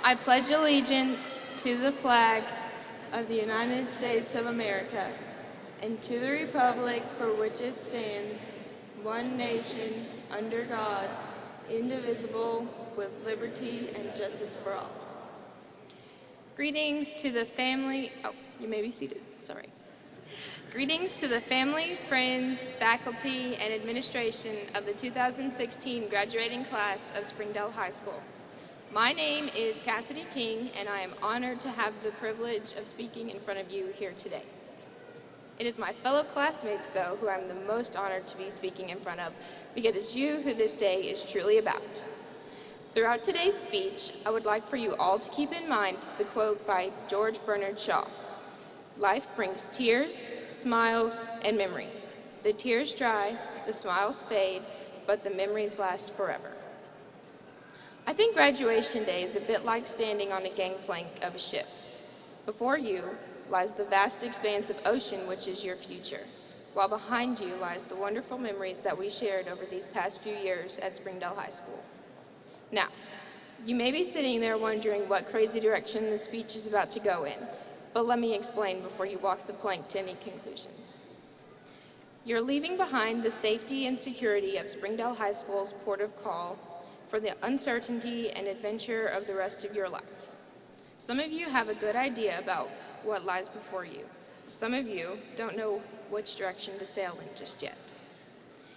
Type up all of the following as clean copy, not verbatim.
I pledge allegiance to the flag of the United States of America and to the republic for which it stands, one nation, under God, indivisible, with liberty and justice for all. Greetings to the family, you may be seated, sorry. Greetings to the family, friends, faculty, and administration of the 2016 graduating class of Springdale High School. My name is Cassidy King, and I am honored to have the privilege of speaking in front of you here today. It is my fellow classmates, though, who I'm the most honored to be speaking in front of, because it's you who this day is truly about. Throughout today's speech, I would like for you all to keep in mind the quote by George Bernard Shaw. Life brings tears, smiles, and memories. The tears dry, the smiles fade, but the memories last forever. I think graduation day is a bit like standing on a gangplank of a ship. Before you lies the vast expanse of ocean, which is your future, while behind you lies the wonderful memories that we shared over these past few years at Springdale High School. Now, you may be sitting there wondering what crazy direction this speech is about to go in, but let me explain before you walk the plank to any conclusions. You're leaving behind the safety and security of Springdale High School's port of call for the uncertainty and adventure of the rest of your life. Some of you have a good idea about what lies before you. Some of you don't know which direction to sail in just yet.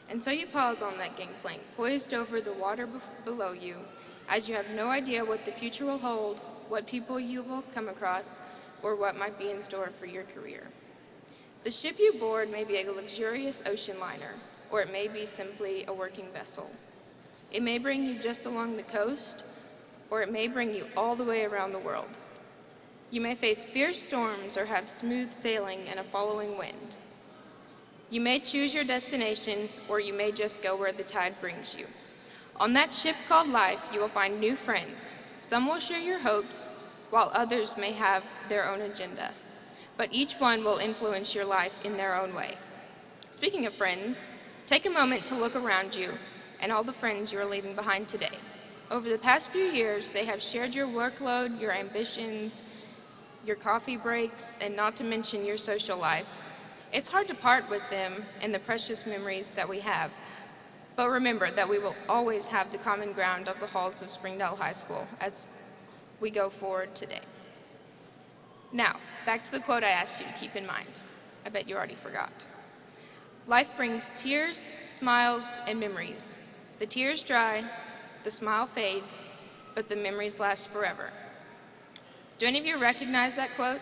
And so you pause on that gangplank, poised over the water below you, as you have no idea what the future will hold, what people you will come across, or what might be in store for your career. The ship you board may be a luxurious ocean liner, or it may be simply a working vessel. It may bring you just along the coast, or it may bring you all the way around the world. You may face fierce storms or have smooth sailing and a following wind. You may choose your destination, or you may just go where the tide brings you. On that ship called life, you will find new friends. Some will share your hopes, while others may have their own agenda. But each one will influence your life in their own way. Speaking of friends, take a moment to look around you and all the friends you are leaving behind today. Over the past few years, they have shared your workload, your ambitions, your coffee breaks, and not to mention your social life. It's hard to part with them and the precious memories that we have. But remember that we will always have the common ground of the halls of Springdale High School as we go forward today. Now, back to the quote I asked you to keep in mind. I bet you already forgot. Life brings tears, smiles, and memories. The tears dry, the smile fades, but the memories last forever. Do any of you recognize that quote?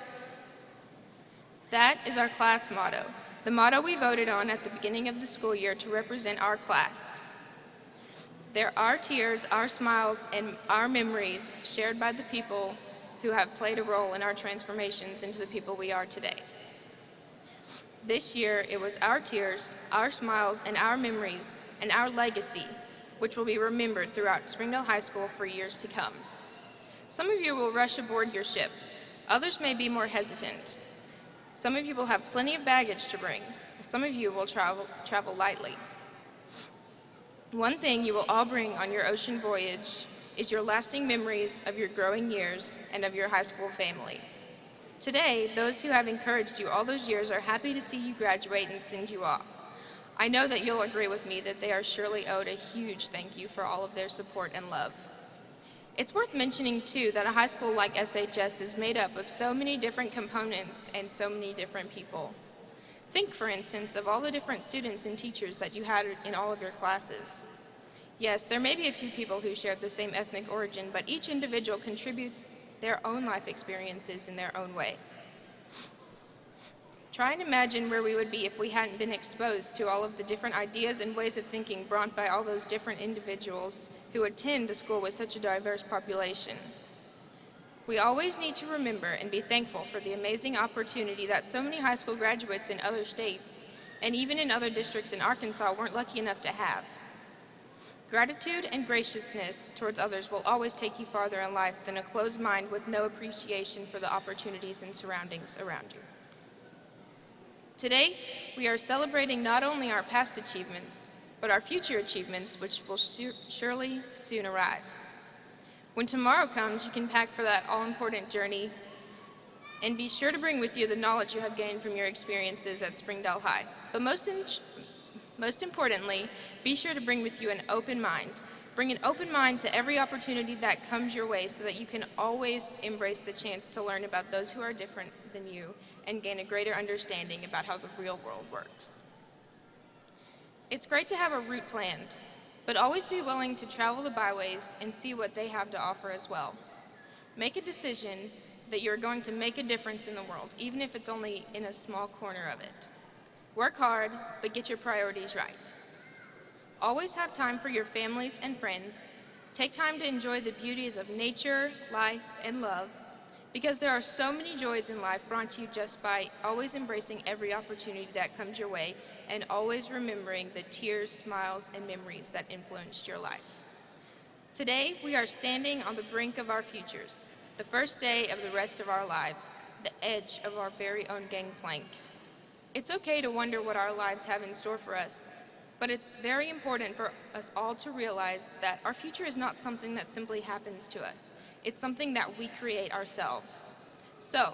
That is our class motto, the motto we voted on at the beginning of the school year to represent our class. There are tears, our smiles, and our memories shared by the people who have played a role in our transformations into the people we are today. This year, it was our tears, our smiles, and our memories, and our legacy, which will be remembered throughout Springdale High School for years to come. Some of you will rush aboard your ship. Others may be more hesitant. Some of you will have plenty of baggage to bring. Some of you will travel lightly. One thing you will all bring on your ocean voyage is your lasting memories of your growing years and of your high school family. Today, those who have encouraged you all those years are happy to see you graduate and send you off. I know that you'll agree with me that they are surely owed a huge thank you for all of their support and love. It's worth mentioning, too, that a high school like SHS is made up of so many different components and so many different people. Think, for instance, of all the different students and teachers that you had in all of your classes. Yes, there may be a few people who shared the same ethnic origin, but each individual contributes their own life experiences in their own way. Try and imagine where we would be if we hadn't been exposed to all of the different ideas and ways of thinking brought by all those different individuals who attend a school with such a diverse population. We always need to remember and be thankful for the amazing opportunity that so many high school graduates in other states and even in other districts in Arkansas weren't lucky enough to have. Gratitude and graciousness towards others will always take you farther in life than a closed mind with no appreciation for the opportunities and surroundings around you. Today, we are celebrating not only our past achievements, but our future achievements, which will surely soon arrive. When tomorrow comes, you can pack for that all-important journey and be sure to bring with you the knowledge you have gained from your experiences at Springdale High. But most importantly, be sure to bring with you an open mind. Bring an open mind to every opportunity that comes your way so that you can always embrace the chance to learn about those who are different than you and gain a greater understanding about how the real world works. It's great to have a route planned, but always be willing to travel the byways and see what they have to offer as well. Make a decision that you're going to make a difference in the world, even if it's only in a small corner of it. Work hard, but get your priorities right. Always have time for your families and friends. Take time to enjoy the beauties of nature, life, and love, because there are so many joys in life brought to you just by always embracing every opportunity that comes your way and always remembering the tears, smiles, and memories that influenced your life. Today, we are standing on the brink of our futures, the first day of the rest of our lives, the edge of our very own gangplank. It's okay to wonder what our lives have in store for us, but it's very important for us all to realize that our future is not something that simply happens to us. It's something that we create ourselves. So,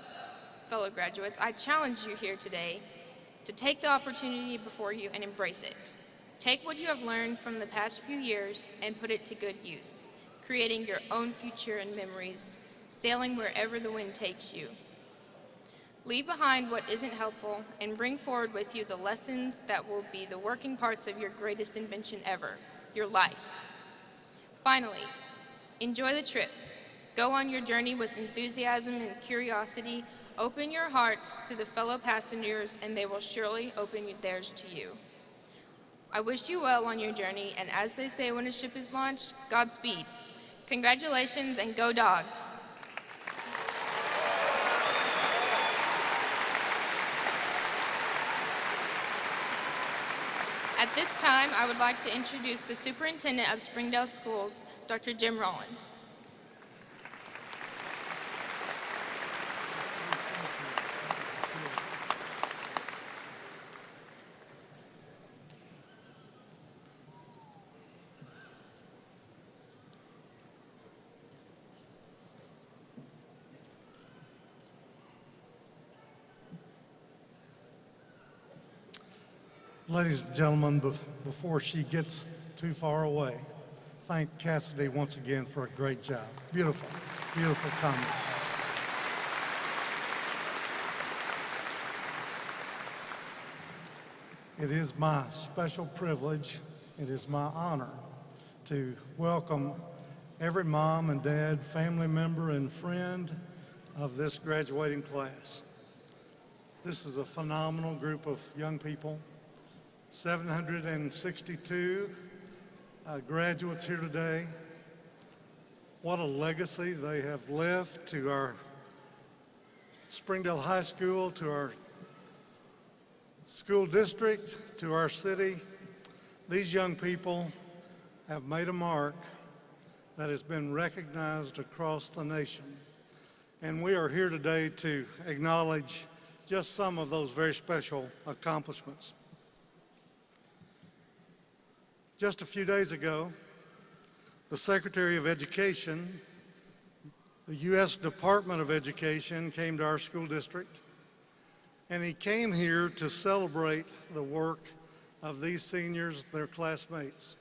fellow graduates, I challenge you here today to take the opportunity before you and embrace it. Take what you have learned from the past few years and put it to good use, creating your own future and memories, sailing wherever the wind takes you. Leave behind what isn't helpful and bring forward with you the lessons that will be the working parts of your greatest invention ever, your life. Finally, enjoy the trip. Go on your journey with enthusiasm and curiosity, Open your hearts to the fellow passengers, and they will surely open theirs to you. I wish you well on your journey, and as they say when a ship is launched, Godspeed. Congratulations, and go Dogs! At this time, I would like to introduce the Superintendent of Springdale Schools, Dr. Jim Rollins. Ladies and gentlemen, before she gets too far away, thank Cassidy once again for a great job. Beautiful, beautiful comments. It is my special privilege, it is my honor to welcome every mom and dad, family member, and friend of this graduating class. This is a phenomenal group of young people. 762 graduates here today. What a legacy they have left to our Springdale High School, to our school district, to our city. These young people have made a mark that has been recognized across the nation. And we are here today to acknowledge just some of those very special accomplishments. Just a few days ago, the Secretary of Education, the U.S. Department of Education, came to our school district, and he came here to celebrate the work of these seniors, their classmates.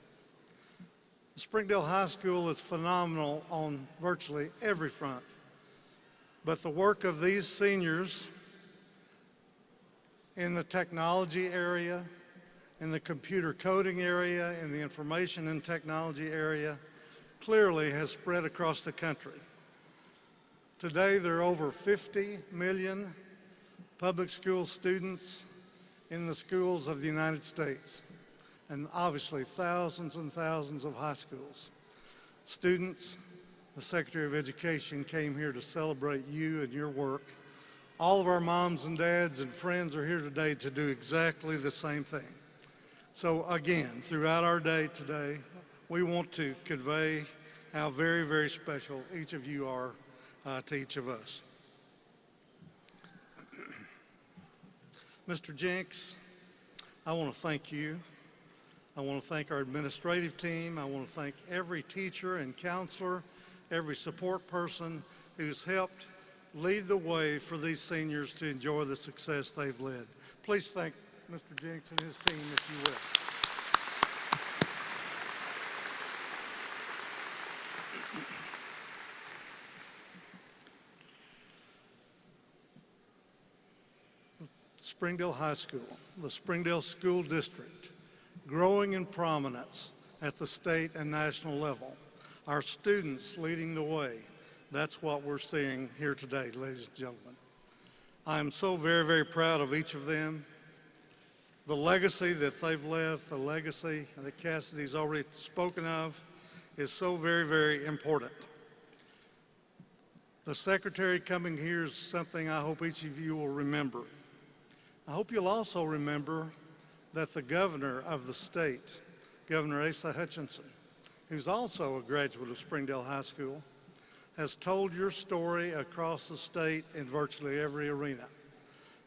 Springdale High School is phenomenal on virtually every front, but the work of these seniors in the technology area, in the computer coding area, in the information and technology area, clearly has spread across the country. Today, there are over 50 million public school students in the schools of the United States, and obviously thousands and thousands of high schools. Students, the Secretary of Education came here to celebrate you and your work. All of our moms and dads and friends are here today to do exactly the same thing. So again, throughout our day today, we want to convey how very, very special each of you are to each of us. Mr. Jenks, I want to thank you. I want to thank our administrative team. I want to thank every teacher and counselor, every support person who's helped lead the way for these seniors to enjoy the success they've led. Please thank Mr. Jenks and his team, if you will. Springdale High School, the Springdale School District, growing in prominence at the state and national level. Our students leading the way. That's what we're seeing here today, ladies and gentlemen. I am so very, very proud of each of them. The legacy that they've left, the legacy that Cassidy's already spoken of, is so very, very important. The Secretary coming here is something I hope each of you will remember. I hope you'll also remember that the governor of the state, Governor Asa Hutchinson, who's also a graduate of Springdale High School, has told your story across the state in virtually every arena.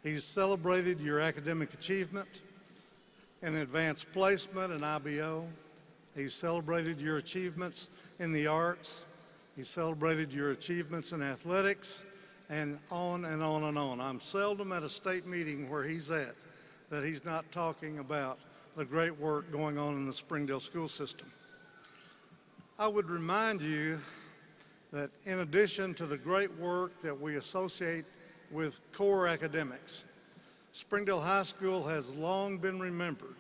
He's celebrated your academic achievement in advanced placement and IBO. He's celebrated your achievements in the arts. He's celebrated your achievements in athletics, and on and on and on. I'm seldom at a state meeting where he's at that he's not talking about the great work going on in the Springdale school system. I would remind you that in addition to the great work that we associate with core academics, Springdale High School has long been remembered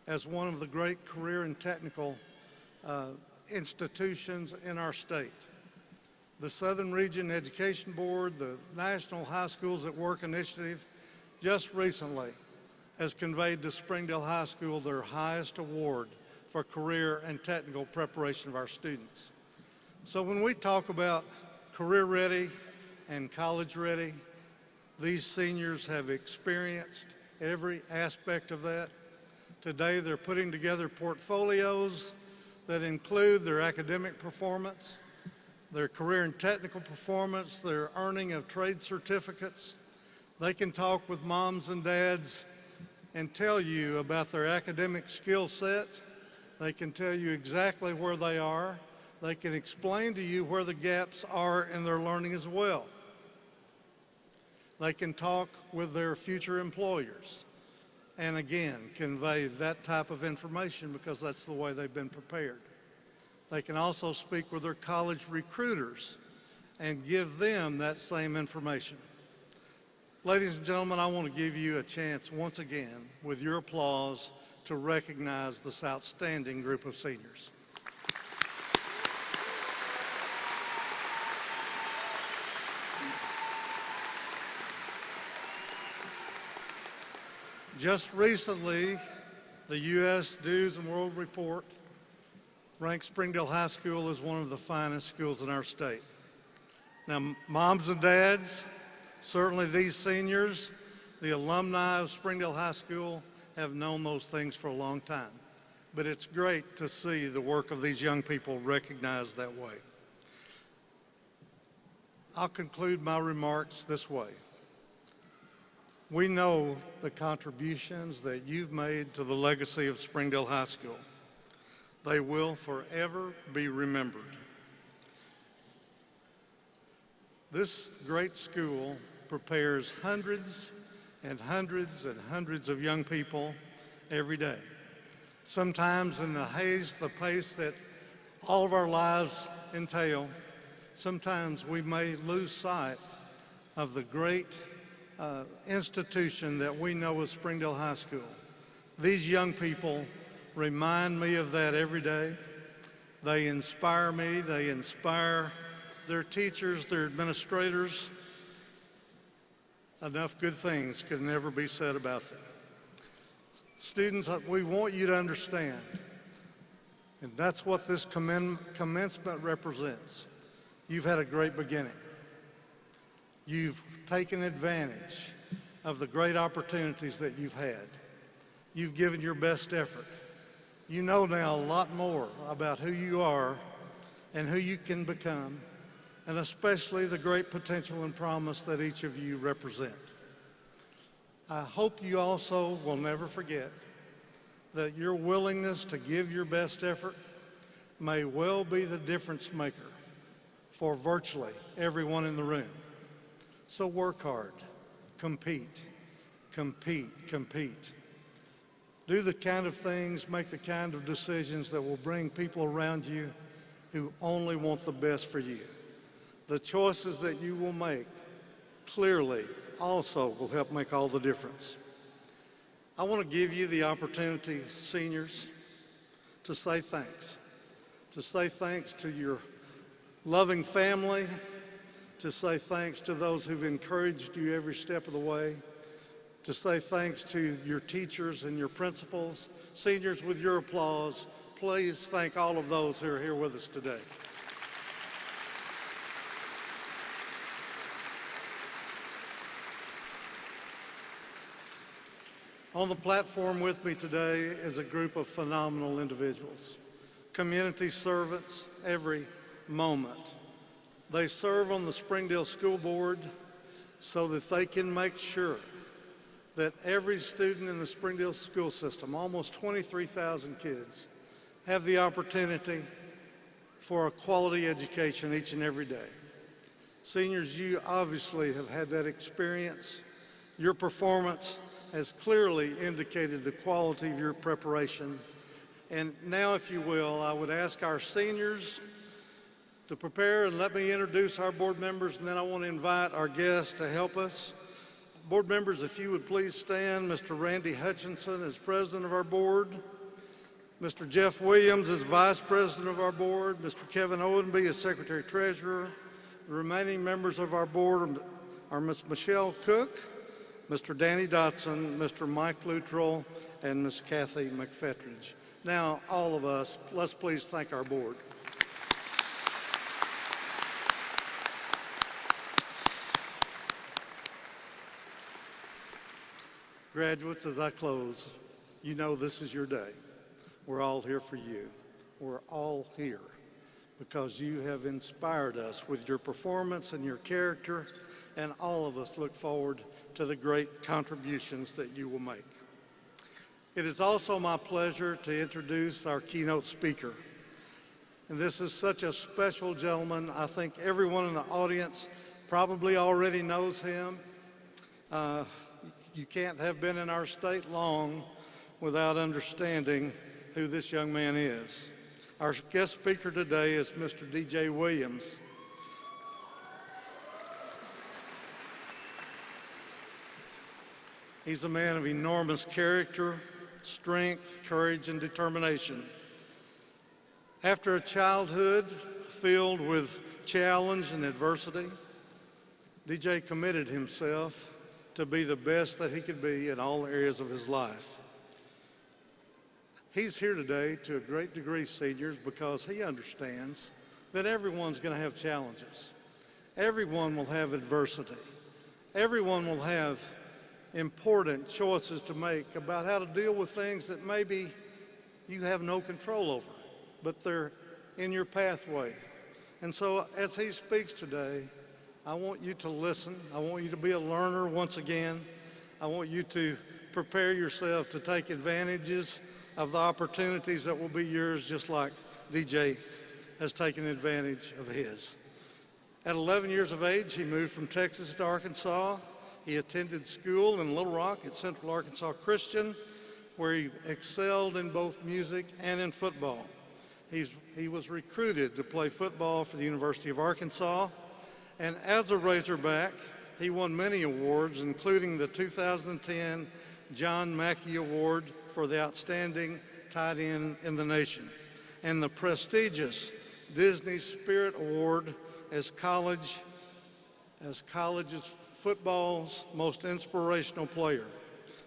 as one of the great career and technical institutions in our state. The Southern Region Education Board, the National High Schools at Work Initiative, just recently has conveyed to Springdale High School their highest award for career and technical preparation of our students. So when we talk about career ready and college ready, these seniors have experienced every aspect of that. Today they're putting together portfolios that include their academic performance, their career and technical performance, their earning of trade certificates. They can talk with moms and dads and tell you about their academic skill sets. They can tell you exactly where they are. They can explain to you where the gaps are in their learning as well. They can talk with their future employers and again convey that type of information because that's the way they've been prepared. They can also speak with their college recruiters and give them that same information. Ladies and gentlemen, I want to give you a chance once again with your applause to recognize this outstanding group of seniors. Just recently, the U.S. News and World Report ranked Springdale High School as one of the finest schools in our state. Now, moms and dads, certainly these seniors, the alumni of Springdale High School, have known those things for a long time. But it's great to see the work of these young people recognized that way. I'll conclude my remarks this way. We know the contributions that you've made to the legacy of Springdale High School. They will forever be remembered. This great school prepares hundreds and hundreds and hundreds of young people every day. Sometimes in the haste, the pace that all of our lives entail, sometimes we may lose sight of the great institution that we know as Springdale High School. These young people remind me of that every day. They inspire me, they inspire their teachers, their administrators. Enough good things could never be said about them. Students, we want you to understand, and that's what this commencement represents. You've had a great beginning. You've taken advantage of the great opportunities that you've had. You've given your best effort. You know now a lot more about who you are and who you can become, and especially the great potential and promise that each of you represent. I hope you also will never forget that your willingness to give your best effort may well be the difference maker for virtually everyone in the room. So work hard, compete, compete, compete. Do the kind of things, make the kind of decisions that will bring people around you who only want the best for you. The choices that you will make clearly also will help make all the difference. I want to give you the opportunity, seniors, to say thanks. To say thanks to your loving family, to say thanks to those who've encouraged you every step of the way, to say thanks to your teachers and your principals. Seniors, with your applause, please thank all of those who are here with us today. On the platform with me today is a group of phenomenal individuals, community servants every moment. They serve on the Springdale School Board so that they can make sure that every student in the Springdale school system, almost 23,000 kids, have the opportunity for a quality education each and every day. Seniors, you obviously have had that experience. Your performance has clearly indicated the quality of your preparation. And now, if you will, I would ask our seniors to prepare, and let me introduce our board members, and then I want to invite our guests to help us. Board members, if you would please stand. Mr. Randy Hutchinson is president of our board. Mr. Jeff Williams is vice president of our board. Mr. Kevin Owenby is secretary treasurer. The remaining members of our board are Ms. Michelle Cook, Mr. Danny Dotson, Mr. Mike Luttrell, and Ms. Kathy McFetridge. Now, all of us, let's please thank our board. Graduates, as I close, you know this is your day. We're all here for you. We're all here because you have inspired us with your performance and your character, and all of us look forward to the great contributions that you will make. It is also my pleasure to introduce our keynote speaker. And this is such a special gentleman. I think everyone in the audience probably already knows him. You can't have been in our state long without understanding who this young man is. Our guest speaker today is Mr. DJ Williams. He's a man of enormous character, strength, courage, and determination. After a childhood filled with challenge and adversity, DJ committed himself to be the best that he could be in all areas of his life. He's here today to a great degree, seniors, because he understands that everyone's going to have challenges. Everyone will have adversity. Everyone will have important choices to make about how to deal with things that maybe you have no control over, but they're in your pathway. And so as he speaks today, I want you to listen. I want you to be a learner once again. I want you to prepare yourself to take advantages of the opportunities that will be yours, just like DJ has taken advantage of his. At 11 years of age, he moved from Texas to Arkansas. He attended school in Little Rock at Central Arkansas Christian, where he excelled in both music and in football. He was recruited to play football for the University of Arkansas. And as a Razorback, he won many awards, including the 2010 John Mackey Award for the outstanding tight end in the nation, and the prestigious Disney Spirit Award as college's football's most inspirational player.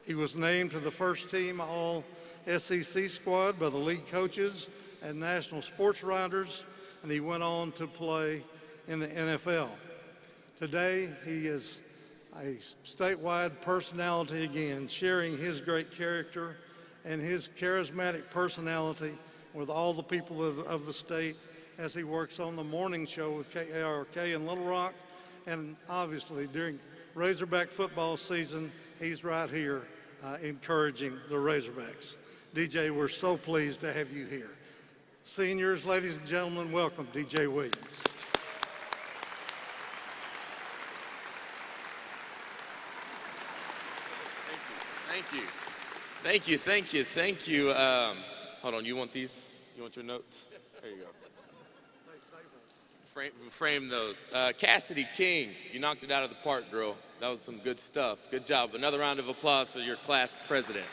He was named to the first team All-SEC squad by the league coaches and national sports writers, and he went on to play in the NFL. Today, he is a statewide personality again, sharing his great character and his charismatic personality with all the people of the state as he works on the morning show with KARK in Little Rock. And obviously, during Razorback football season, he's right here encouraging the Razorbacks. DJ, we're so pleased to have you here. Seniors, ladies and gentlemen, welcome DJ Williams. Thank you. Hold on, you want these? You want your notes? There you go. Frame those. Cassidy King, you knocked it out of the park, girl. That was some good stuff. Good job. Another round of applause for your class president.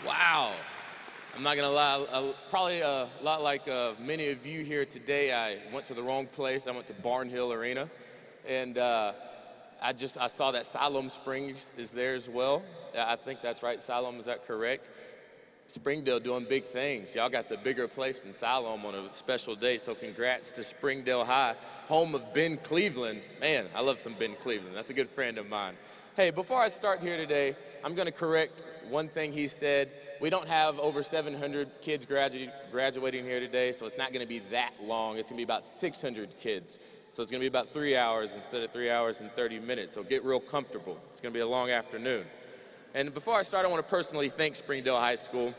Wow. I'm not gonna lie, probably a lot like many of you here today, I went to the wrong place. I went to Barnhill Arena, and I saw that Siloam Springs is there as well. I think that's right, Siloam, is that correct? Springdale doing big things. Y'all got the bigger place than Siloam on a special day, so congrats to Springdale High, home of Ben Cleveland. Man, I love some Ben Cleveland. That's a good friend of mine. Hey, before I start here today, I'm gonna correct one thing he said. We don't have over 700 kids graduating here today, so it's not gonna be that long. It's gonna be about 600 kids. So it's gonna be about 3 hours instead of 3 hours and 30 minutes. So get real comfortable. It's gonna be a long afternoon. And before I start, I wanna personally thank Springdale High School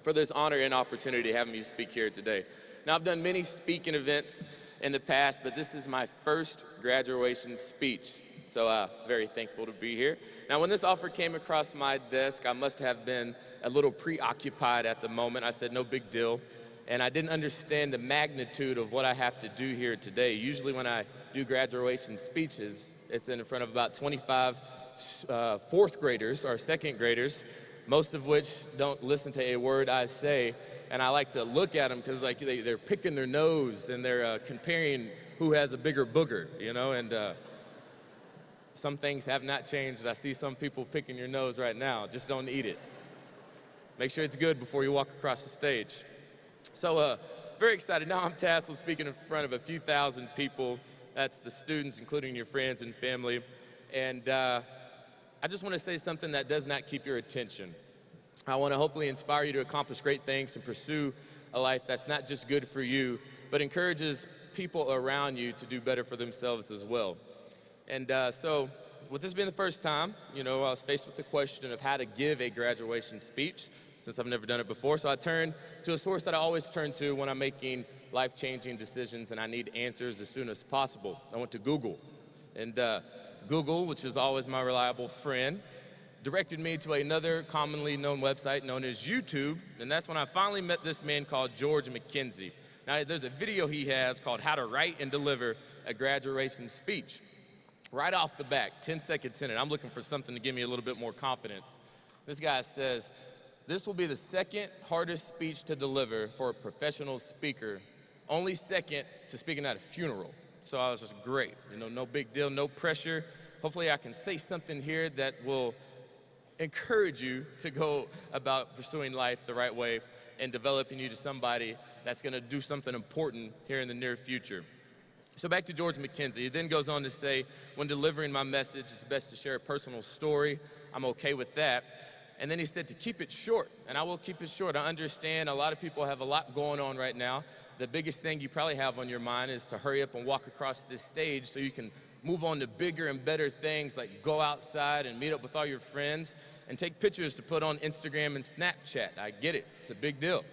for this honor and opportunity having me speak here today. Now, I've done many speaking events in the past, but this is my first graduation speech. So very thankful to be here. Now, when this offer came across my desk, I must have been a little preoccupied at the moment. I said, no big deal. And I didn't understand the magnitude of what I have to do here today. Usually when I do graduation speeches, it's in front of about 25 fourth graders or second graders. most of which don't listen to a word I say. And I like to look at them because like they're picking their nose and they're comparing who has a bigger booger, you know, and some things have not changed. I see some people picking your nose right now. Just don't eat it. Make sure it's good before you walk across the stage. So very excited. Now I'm tasked with speaking in front of a few thousand people. That's the students, including your friends and family. And I just want to say something that does not keep your attention. I want to hopefully inspire you to accomplish great things and pursue a life that's not just good for you, but encourages people around you to do better for themselves as well. And so with this being the first time, you know, I was faced with the question of how to give a graduation speech, since I've never done it before. So I turned to a source that I always turn to when I'm making life-changing decisions and I need answers as soon as possible. I went to Google. And Google, which is always my reliable friend, directed me to another commonly known website known as YouTube. And that's when I finally met this man called George McKenzie. Now, there's a video he has called How to Write and Deliver a Graduation Speech. Right off the bat, 10 seconds in it, I'm looking for something to give me a little bit more confidence. This guy says, "This will be the second hardest speech to deliver for a professional speaker, only second to speaking at a funeral." So I was just great, you know, no big deal, no pressure. Hopefully I can say something here that will encourage you to go about pursuing life the right way and developing you to somebody that's gonna do something important here in the near future. So back to George McKenzie. He then goes on to say, when delivering my message, it's best to share a personal story. I'm okay with that. And then he said to keep it short, and I will keep it short. I understand a lot of people have a lot going on right now. The biggest thing you probably have on your mind is to hurry up and walk across this stage so you can move on to bigger and better things like go outside and meet up with all your friends and take pictures to put on Instagram and Snapchat. I get it, it's a big deal.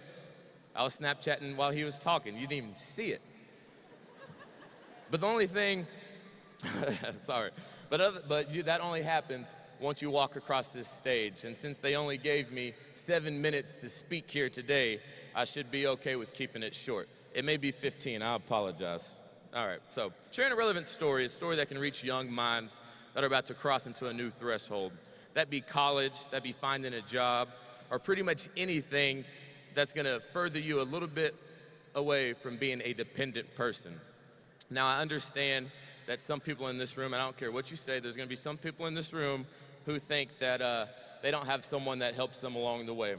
I was Snapchatting while he was talking, you didn't even see it. But the only thing, sorry, that only happens once you walk across this stage. And since they only gave me 7 minutes to speak here today, I should be okay with keeping it short. It may be 15, I apologize. All right, so sharing a relevant story, a story that can reach young minds that are about to cross into a new threshold. That be college, that be finding a job, or pretty much anything that's gonna further you a little bit away from being a dependent person. Now, I understand that some people in this room, and I don't care what you say, there's gonna be some people in this room who think that they don't have someone that helps them along the way.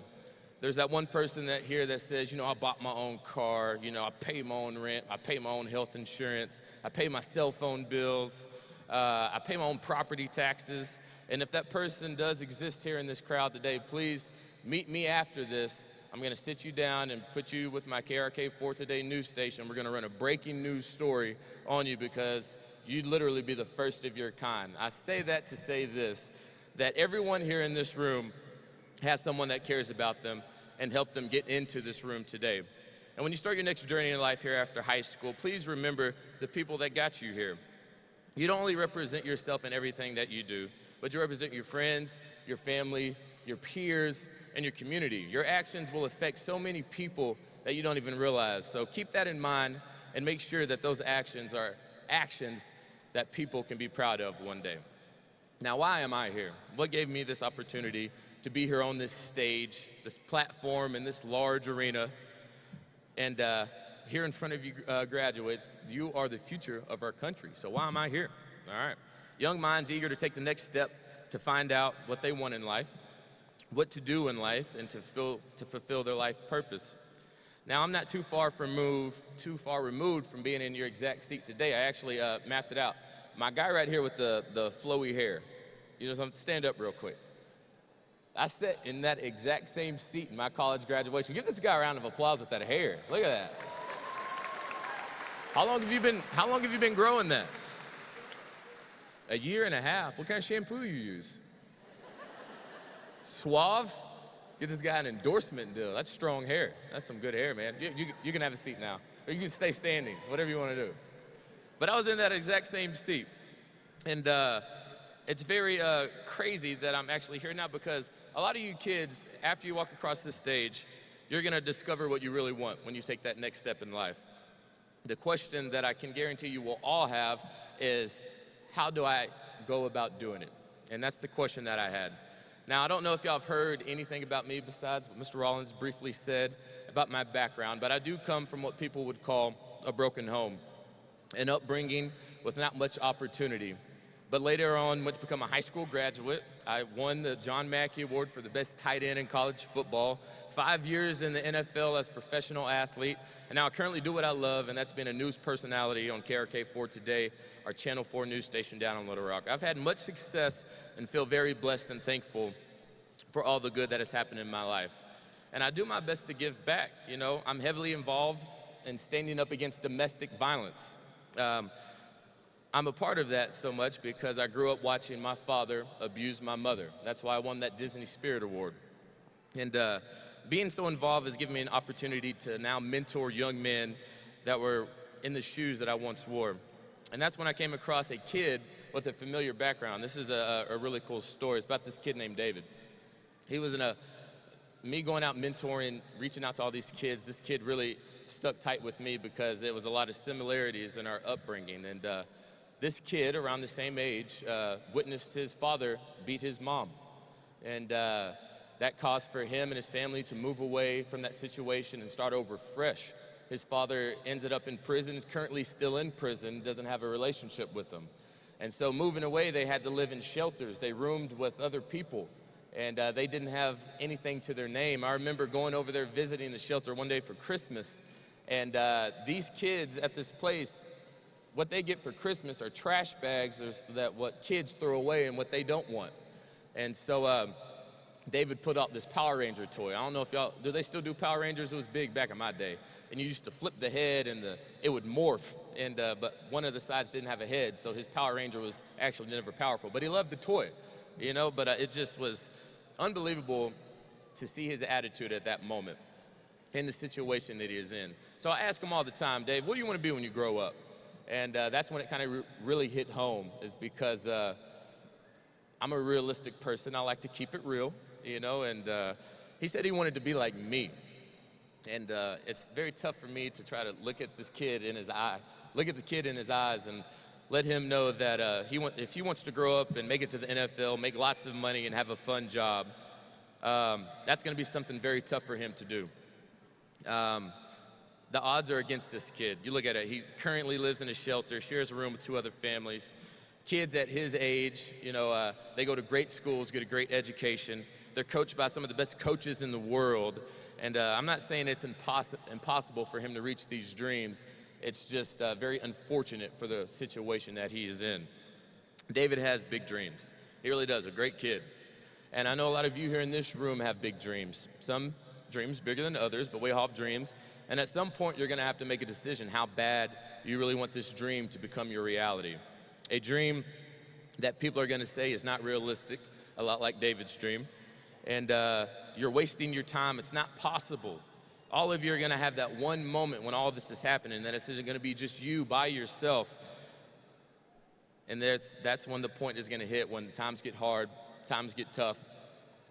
There's that one person here that says, you know, I bought my own car, you know, I pay my own rent, I pay my own health insurance, I pay my cell phone bills, I pay my own property taxes. And if that person does exist here in this crowd today, please meet me after this. I'm gonna sit you down and put you with my KRK 4 Today news station. We're gonna run a breaking news story on you because you'd literally be the first of your kind. I say that to say this, that everyone here in this room has someone that cares about them and help them get into this room today. And when you start your next journey in life here after high school, please remember the people that got you here. You don't only represent yourself in everything that you do, but you represent your friends, your family, your peers, and your community. Your actions will affect so many people that you don't even realize. So keep that in mind and make sure that those actions are actions that people can be proud of one day. Now, why am I here? What gave me this opportunity to be here on this stage, this platform, in this large arena? And here in front of you graduates, you are the future of our country. So why am I here? All right. Young minds eager to take the next step to find out what they want in life, what to do in life, and to fulfill their life purpose. Now, I'm not too far removed from being in your exact seat today. I actually mapped it out. My guy right here with the flowy hair, you just stand up real quick. I sat in that exact same seat in my college graduation. Give this guy a round of applause with that hair. Look at that. How long have you been growing that? A year and a half. What kind of shampoo do you use? Suave? Get this guy an endorsement deal. That's strong hair. That's some good hair, man. You can have a seat now. Or you can stay standing, whatever you want to do. But I was in that exact same seat. And it's very crazy that I'm actually here now because a lot of you kids, after you walk across this stage, you're going to discover what you really want when you take that next step in life. The question that I can guarantee you will all have is, how do I go about doing it? And that's the question that I had. Now, I don't know if y'all have heard anything about me besides what Mr. Rollins briefly said about my background, but I do come from what people would call a broken home, an upbringing with not much opportunity. But later on, went to become a high school graduate. I won the John Mackey Award for the best tight end in college football, 5 years in the NFL as a professional athlete, and now I currently do what I love, and that's being a news personality on KRK4 Today, our Channel 4 news station down in Little Rock. I've had much success and feel very blessed and thankful for all the good that has happened in my life. And I do my best to give back. You know, I'm heavily involved in standing up against domestic violence. I'm a part of that so much because I grew up watching my father abuse my mother. That's why I won that Disney Spirit Award. And being so involved has given me an opportunity to now mentor young men that were in the shoes that I once wore. And that's when I came across a kid with a familiar background. This is a really cool story. It's about this kid named David. He was me going out mentoring, reaching out to all these kids. This kid really stuck tight with me because there was a lot of similarities in our upbringing. And this kid, around the same age, witnessed his father beat his mom. And that caused for him and his family to move away from that situation and start over fresh. His father ended up in prison, is currently still in prison, doesn't have a relationship with them. And so moving away, they had to live in shelters. They roomed with other people, and they didn't have anything to their name. I remember going over there visiting the shelter one day for Christmas, and these kids at this place, what they get for Christmas are trash bags that what kids throw away and what they don't want. And so David put out this Power Ranger toy. I don't know if y'all, do they still do Power Rangers? It was big back in my day. And you used to flip the head and it would morph. And but one of the sides didn't have a head, so his Power Ranger was actually never powerful. But he loved the toy, you know, but it just was unbelievable to see his attitude at that moment in the situation that he is in. So I ask him all the time, Dave, what do you want to be when you grow up? And that's when it kind of really hit home, is because I'm a realistic person. I like to keep it real, you know, and he said he wanted to be like me. And it's very tough for me to try to look at this kid in his eyes and let him know that if he wants to grow up and make it to the NFL, make lots of money and have a fun job, that's going to be something very tough for him to do. The odds are against this kid. You look at it, he currently lives in a shelter, shares a room with 2 other families. Kids at his age, you know, they go to great schools, get a great education. They're coached by some of the best coaches in the world. And I'm not saying it's impossible for him to reach these dreams. It's just very unfortunate for the situation that he is in. David has big dreams. He really does, a great kid. And I know a lot of you here in this room have big dreams. Some dreams bigger than others, but we all have dreams. And at some point, you're going to have to make a decision how bad you really want this dream to become your reality. A dream that people are going to say is not realistic, a lot like David's dream. And you're wasting your time. It's not possible. All of you are going to have that one moment when all this is happening, that it's going to be just you by yourself. And that's when the point is going to hit, when the times get hard, times get tough.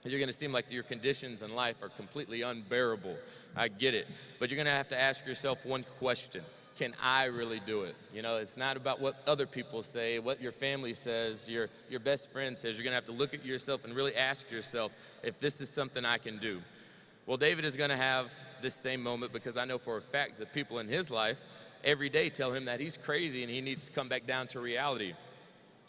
You're going to seem like your conditions in life are completely unbearable. I get it. But you're going to have to ask yourself one question. Can I really do it? You know, it's not about what other people say, what your family says, your best friend says. You're going to have to look at yourself and really ask yourself if this is something I can do. Well, David is going to have this same moment, because I know for a fact that people in his life every day tell him that he's crazy and he needs to come back down to reality.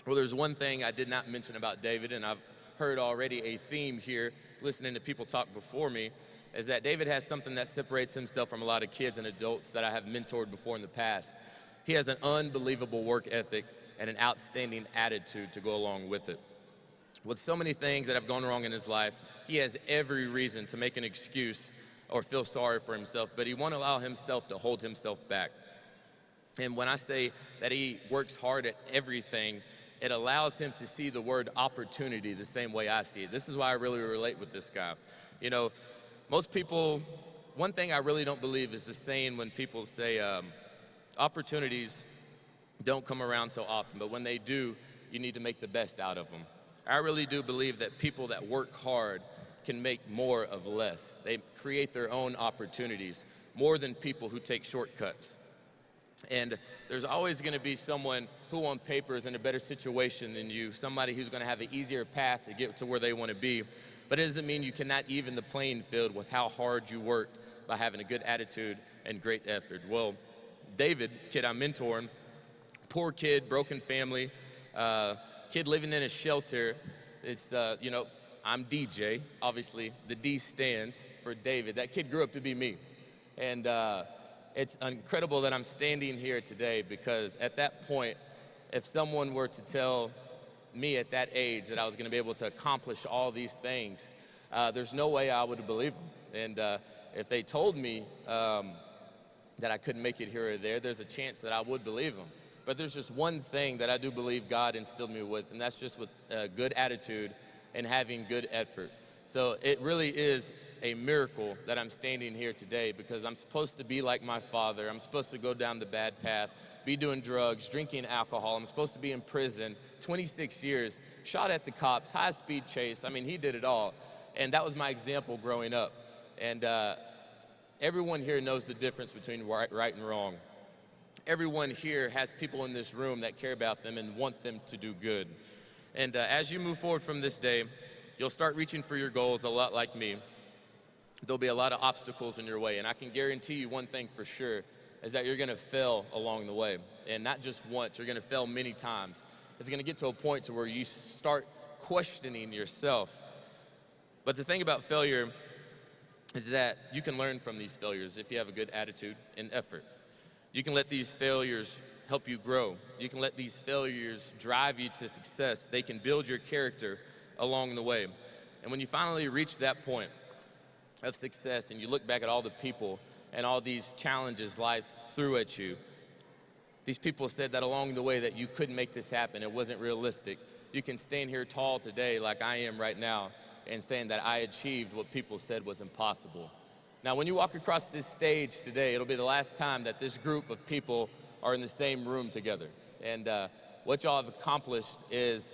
Well, there's one thing I did not mention about David, and I've heard already a theme here, listening to people talk before me, is that David has something that separates himself from a lot of kids and adults that I have mentored before in the past. He has an unbelievable work ethic and an outstanding attitude to go along with it. With so many things that have gone wrong in his life, he has every reason to make an excuse or feel sorry for himself, but he won't allow himself to hold himself back. And when I say that he works hard at everything, it allows him to see the word opportunity the same way I see it. This is why I really relate with this guy. You know, most people, one thing I really don't believe is the saying when people say opportunities don't come around so often, but when they do, you need to make the best out of them. I really do believe that people that work hard can make more of less. They create their own opportunities more than people who take shortcuts. And there's always going to be someone who on paper is in a better situation than you, somebody who's going to have an easier path to get to where they want to be. But it doesn't mean you cannot even the playing field with how hard you worked by having a good attitude and great effort. Well, David, kid I'm mentoring, poor kid, broken family, kid living in a shelter. It's, I'm DJ. Obviously, the D stands for David. That kid grew up to be me. And it's incredible that I'm standing here today because at that point, if someone were to tell me at that age that I was going to be able to accomplish all these things, there's no way I would believe them. And if they told me that I couldn't make it here or there, there's a chance that I would believe them. But there's just one thing that I do believe God instilled me with, and that's just with a good attitude and having good effort. So it really is a miracle that I'm standing here today because I'm supposed to be like my father. I'm supposed to go down the bad path, be doing drugs, drinking alcohol. I'm supposed to be in prison, 26 years, shot at the cops, high-speed chase. I mean, he did it all. And that was my example growing up. And everyone here knows the difference between right and wrong. Everyone here has people in this room that care about them and want them to do good. And as you move forward from this day, you'll start reaching for your goals a lot like me. There'll be a lot of obstacles in your way, and I can guarantee you one thing for sure, is that you're gonna fail along the way. And not just once, you're gonna fail many times. It's gonna get to a point to where you start questioning yourself. But the thing about failure is that you can learn from these failures if you have a good attitude and effort. You can let these failures help you grow. You can let these failures drive you to success. They can build your character along the way. And when you finally reach that point of success and you look back at all the people and all these challenges life threw at you, these people said that along the way that you couldn't make this happen, it wasn't realistic. You can stand here tall today like I am right now and saying that I achieved what people said was impossible. Now, when you walk across this stage today, it'll be the last time that this group of people are in the same room together. And what y'all have accomplished is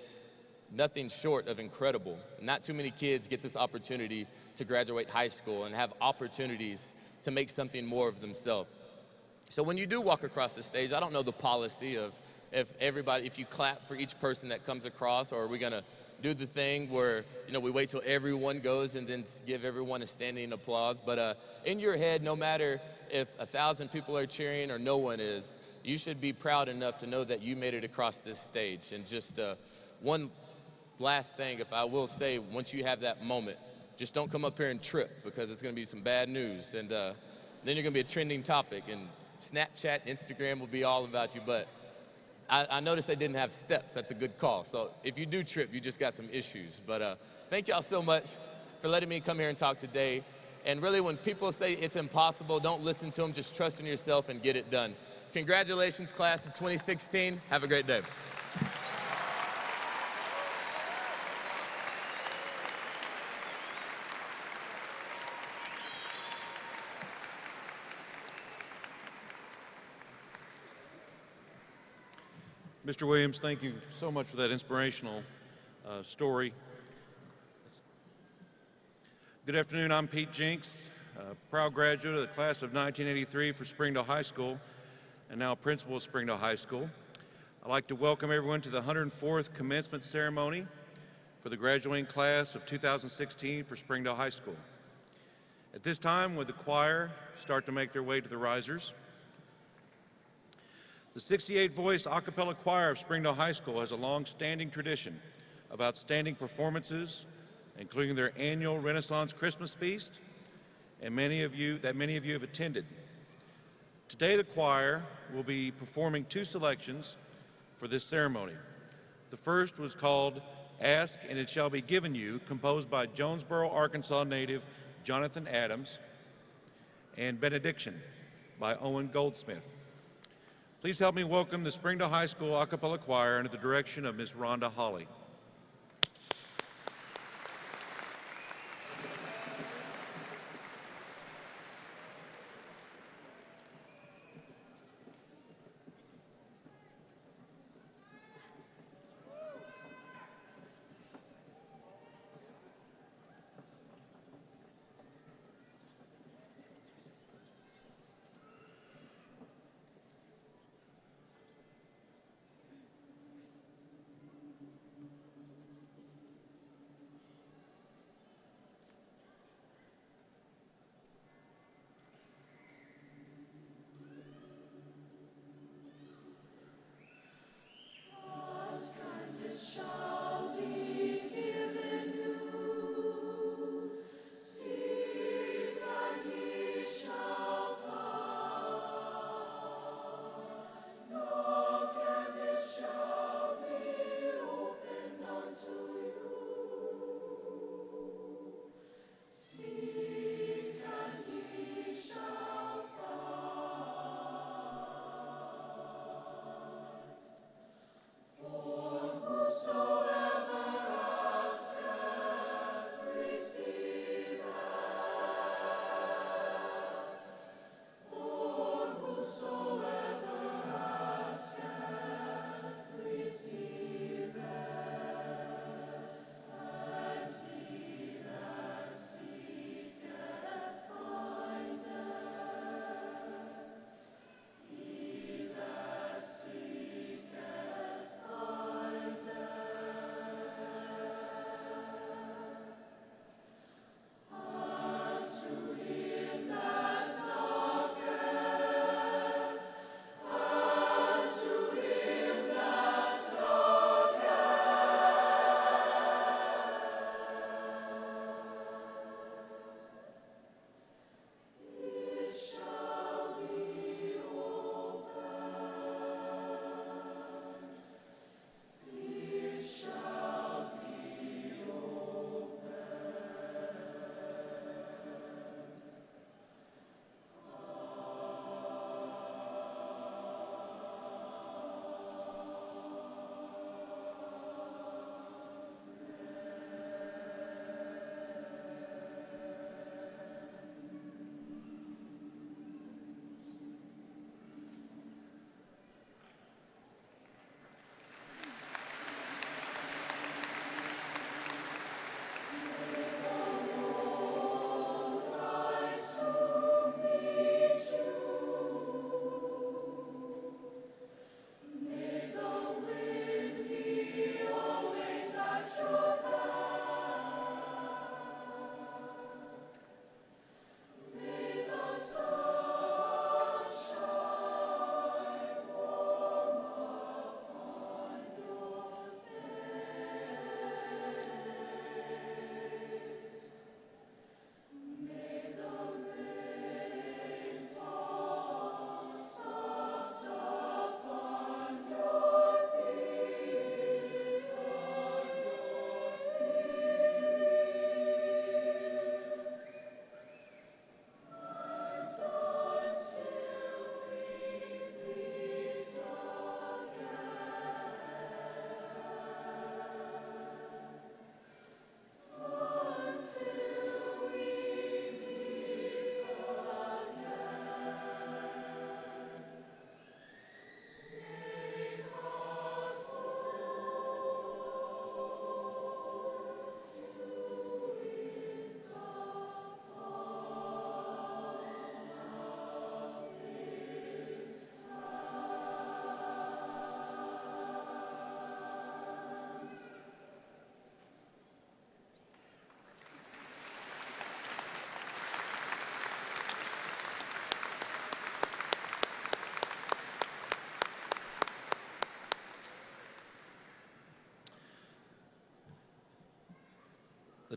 nothing short of incredible. Not too many kids get this opportunity to graduate high school and have opportunities to make something more of themselves. So when you do walk across the stage, I don't know the policy of if you clap for each person that comes across, or are we gonna do the thing where, we wait till everyone goes and then give everyone a standing applause. But in your head, no matter if 1,000 people are cheering or no one is, you should be proud enough to know that you made it across this stage. And just one last thing, if I will say, once you have that moment, just don't come up here and trip, because it's gonna be some bad news. And then you're gonna be a trending topic, and Snapchat, Instagram will be all about you. But I noticed they didn't have steps. That's a good call. So if you do trip, you just got some issues. But thank y'all so much for letting me come here and talk today. And really, when people say it's impossible, don't listen to them. Just trust in yourself and get it done. Congratulations, class of 2016. Have a great day. Mr. Williams, thank you so much for that inspirational story. Good afternoon, I'm Pete Jinks, proud graduate of the class of 1983 for Springdale High School, and now principal of Springdale High School. I'd like to welcome everyone to the 104th commencement ceremony for the graduating class of 2016 for Springdale High School. At this time, would the choir start to make their way to the risers? The 68-voice a cappella choir of Springdale High School has a long-standing tradition of outstanding performances, including their annual Renaissance Christmas Feast, and many of you have attended. Today, the choir will be performing two selections for this ceremony. The first was called Ask and It Shall Be Given You, composed by Jonesboro, Arkansas native Jonathan Adams, and Benediction by Owen Goldsmith. Please help me welcome the Springdale High School a cappella choir under the direction of Ms. Rhonda Hawley.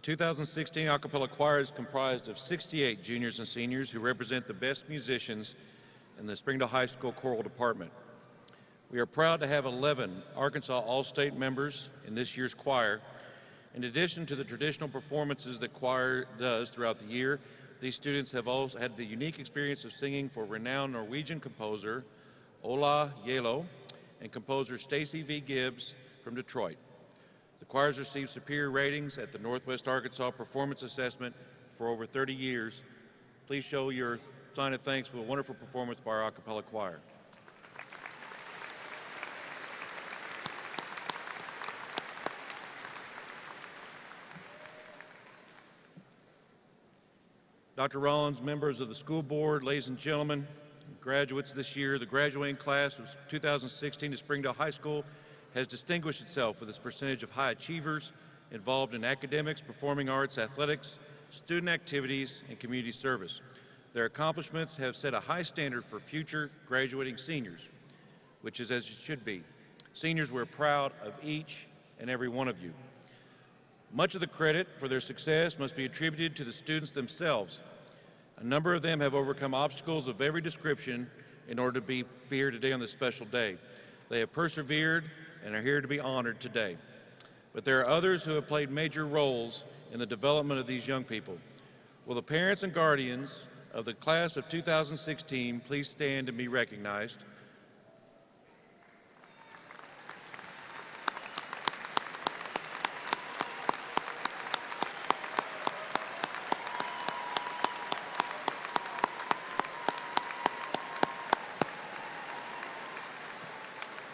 2016 a cappella choir is comprised of 68 juniors and seniors who represent the best musicians in the Springdale High School choral department. We are proud to have 11 Arkansas All-State members in this year's choir. In addition to the traditional performances that choir does throughout the year, these students have also had the unique experience of singing for renowned Norwegian composer Ola Yelo and composer Stacy V. Gibbs from Detroit. The choir has received superior ratings at the Northwest Arkansas Performance Assessment for over 30 years. Please show your sign of thanks for the wonderful performance by our a cappella choir. Dr. Rollins, members of the school board, ladies and gentlemen, graduates this year, the graduating class of 2016 at Springdale High School has distinguished itself with its percentage of high achievers involved in academics, performing arts, athletics, student activities, and community service. Their accomplishments have set a high standard for future graduating seniors, which is as it should be. Seniors, we're proud of each and every one of you. Much of the credit for their success must be attributed to the students themselves. A number of them have overcome obstacles of every description in order to be here today on this special day. They have persevered and are here to be honored today. But there are others who have played major roles in the development of these young people. Will the parents and guardians of the class of 2016 please stand and be recognized?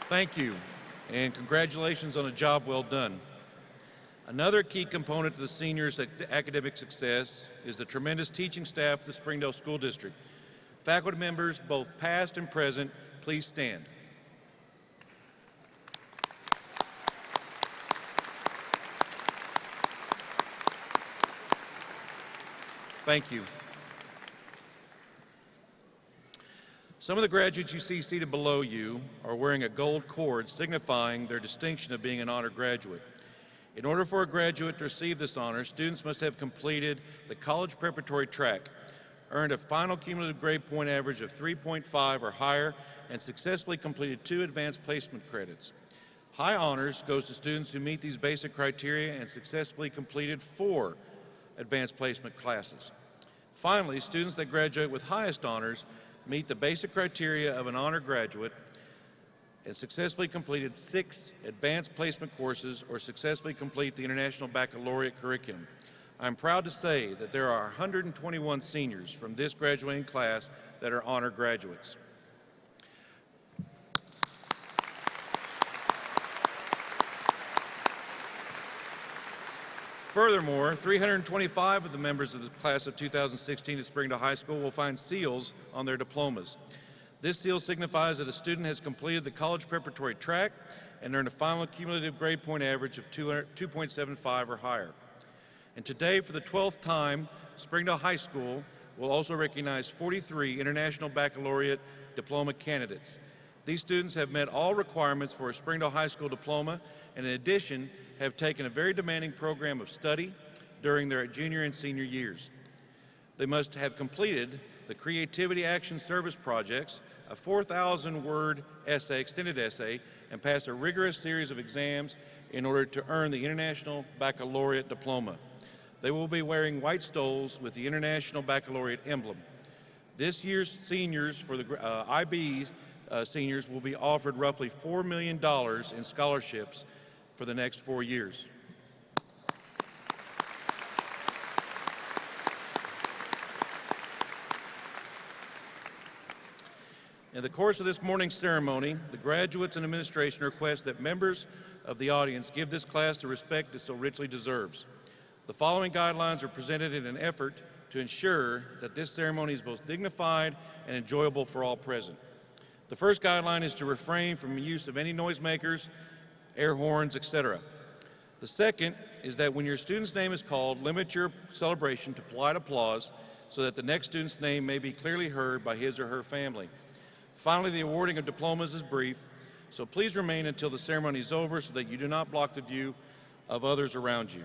Thank you, and congratulations on a job well done. Another key component to the seniors' academic success is the tremendous teaching staff of the Springdale School District. Faculty members, both past and present, please stand. Thank you. Some of the graduates you see seated below you are wearing a gold cord signifying their distinction of being an honor graduate. In order for a graduate to receive this honor, students must have completed the college preparatory track, earned a final cumulative grade point average of 3.5 or higher, and successfully completed 2 advanced placement credits. High honors goes to students who meet these basic criteria and successfully completed 4 advanced placement classes. Finally, students that graduate with highest honors meet the basic criteria of an honor graduate and successfully completed 6 advanced placement courses or successfully complete the International Baccalaureate curriculum. I'm proud to say that there are 121 seniors from this graduating class that are honor graduates. Furthermore, 325 of the members of the class of 2016 at Springdale High School will find seals on their diplomas. This seal signifies that a student has completed the college preparatory track and earned a final cumulative grade point average of 2.75 or higher. And today, for the 12th time, Springdale High School will also recognize 43 International Baccalaureate diploma candidates. These students have met all requirements for a Springdale High School diploma and in addition have taken a very demanding program of study during their junior and senior years. They must have completed the Creativity Action Service projects, a 4,000-word essay, extended essay, and passed a rigorous series of exams in order to earn the International Baccalaureate diploma. They will be wearing white stoles with the International Baccalaureate emblem. This year's seniors for the IB seniors will be offered roughly $4 million in scholarships for the next 4 years. In the course of this morning's ceremony, the graduates and administration request that members of the audience give this class the respect it so richly deserves. The following guidelines are presented in an effort to ensure that this ceremony is both dignified and enjoyable for all present. The first guideline is to refrain from the use of any noisemakers, air horns, etc. The second is that when your student's name is called, limit your celebration to polite applause so that the next student's name may be clearly heard by his or her family. Finally, the awarding of diplomas is brief, so please remain until the ceremony is over so that you do not block the view of others around you.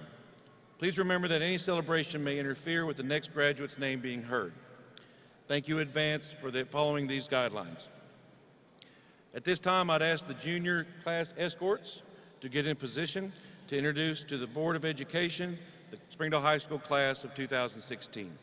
Please remember that any celebration may interfere with the next graduate's name being heard. Thank you in advance for following these guidelines. At this time, I'd ask the junior class escorts to get in position to introduce to the Board of Education the Springdale High School class of 2016.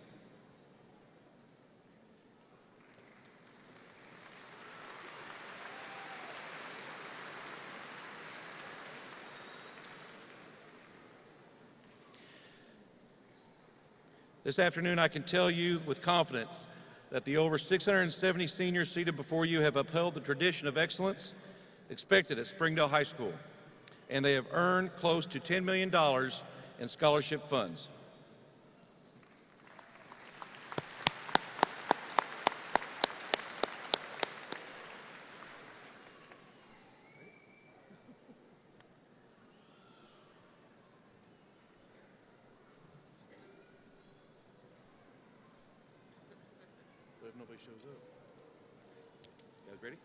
This afternoon, I can tell you with confidence that the over 670 seniors seated before you have upheld the tradition of excellence expected at Springdale High School, and they have earned close to $10 million in scholarship funds. What if nobody shows up? You guys ready?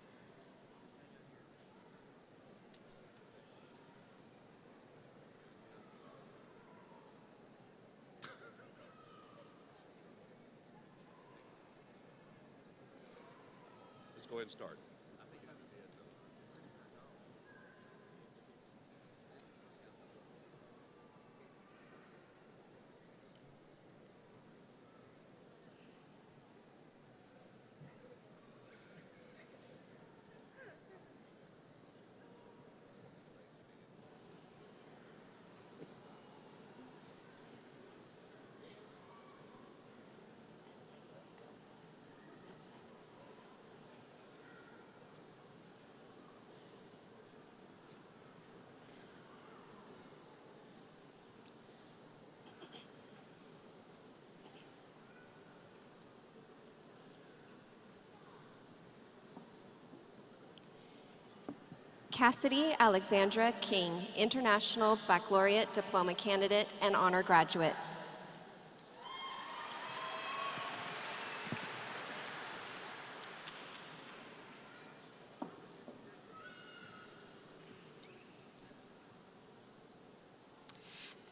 Let's go ahead and start. Cassidy Alexandra King, International Baccalaureate Diploma Candidate and Honor Graduate.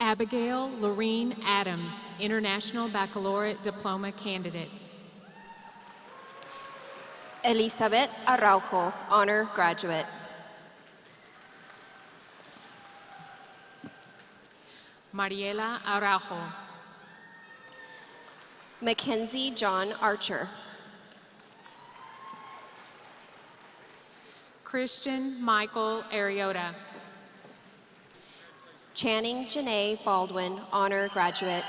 Abigail Lorene Adams, International Baccalaureate Diploma Candidate. Elizabeth Araujo, Honor Graduate. Mariela Araujo. Mackenzie John Archer. Christian Michael Ariota. Channing Janae Baldwin, Honor Graduate.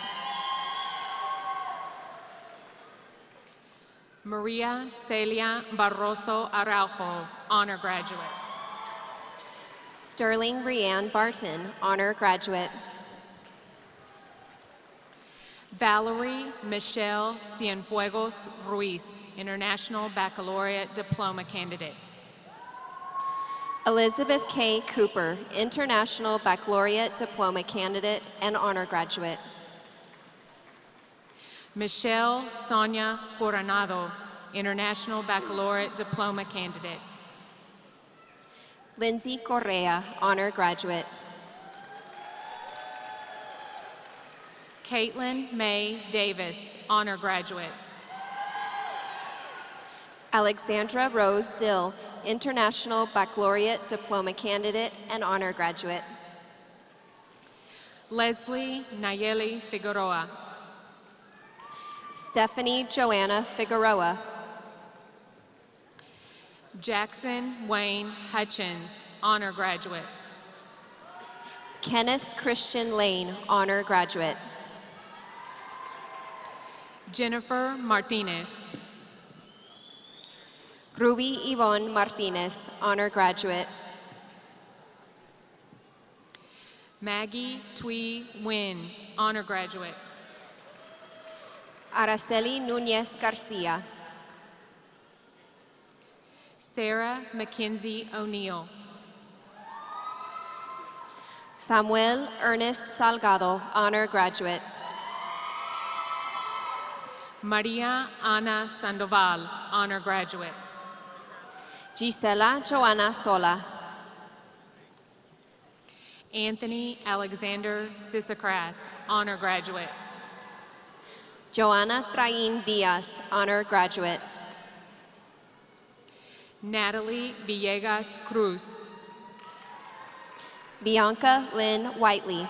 Maria Celia Barroso Araujo, Honor Graduate. Sterling Rianne Barton, Honor Graduate. Valerie Michelle Cienfuegos Ruiz, International Baccalaureate Diploma Candidate. Elizabeth K. Cooper, International Baccalaureate Diploma Candidate and Honor Graduate. Michelle Sonia Coronado, International Baccalaureate Diploma Candidate. Lindsay Correa, Honor Graduate. Caitlin May Davis, Honor Graduate. Alexandra Rose Dill, International Baccalaureate Diploma Candidate and Honor Graduate. Leslie Nayeli Figueroa. Stephanie Joanna Figueroa. Jackson Wayne Hutchins, Honor Graduate. Kenneth Christian Lane, Honor Graduate. Jennifer Martinez. Ruby Yvonne Martinez, Honor Graduate. Maggie Twee Wynn, Honor Graduate. Araceli Nunez Garcia. Sarah Mackenzie O'Neill. Samuel Ernest Salgado, Honor Graduate. Maria Ana Sandoval, Honor Graduate. Gisela Joanna Sola. Anthony Alexander Sissakrath, honor graduate. Joanna Train Diaz, honor graduate. Natalie Villegas Cruz. Bianca Lynn Whiteley.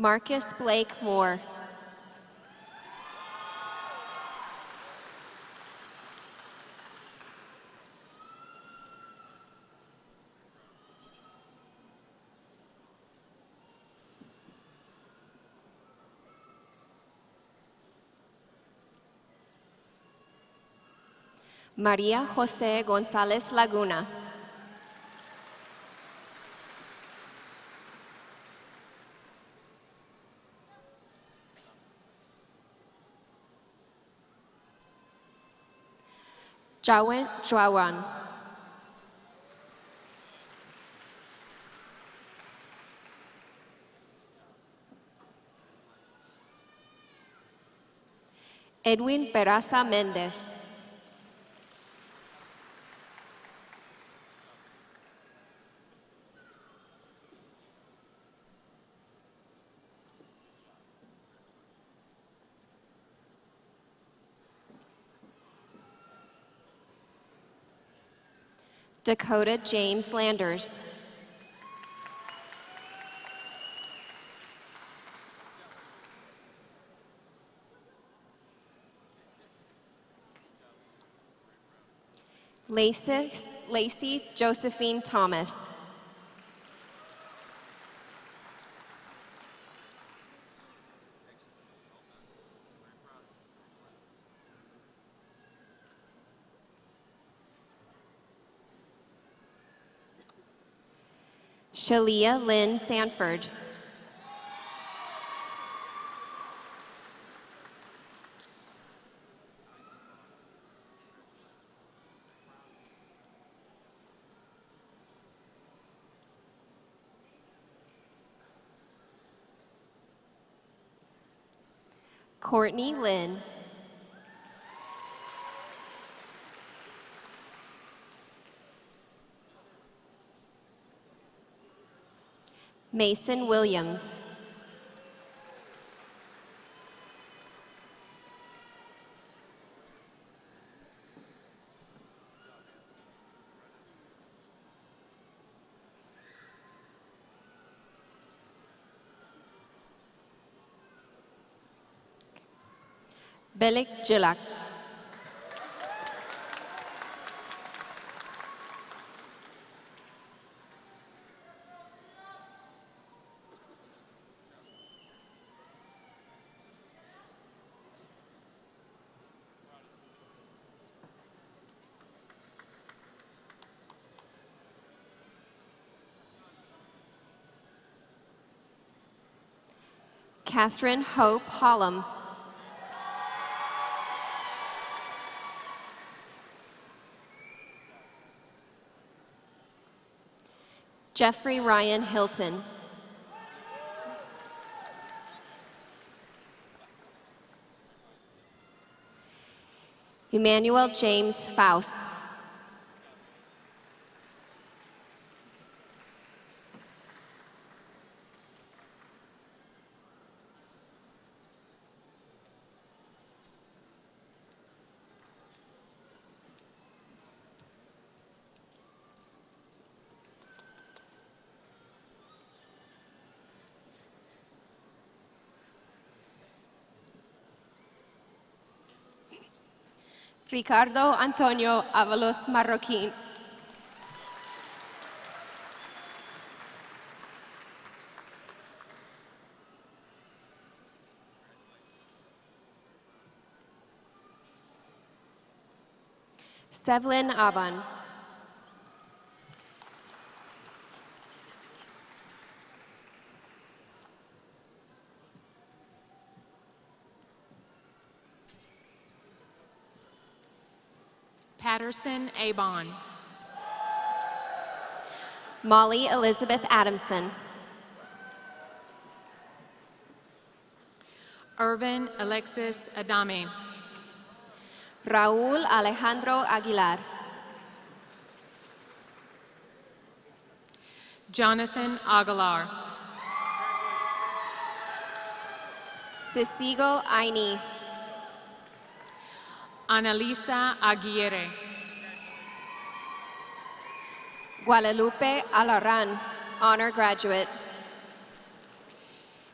Marcus Blake Moore. María José González Laguna. Jawen Juawan. Edwin Peraza Méndez. Dakota James Landers. Lacey Josephine Thomas. Shalia Lynn Sanford. Courtney Lynn. Mason Williams. Belik Jilak. Catherine Hope Hollum. Jeffrey Ryan Hilton. Emmanuel James Faust. Ricardo Antonio Avalos Marroquín. Sevlin Aban. Patterson Abon. Molly Elizabeth Adamson. Irvin Alexis Adame. Raúl Alejandro Aguilar. Jonathan Aguilar. Cecigo Aini. Annalisa Aguirre. Guadalupe Alaran, honor graduate.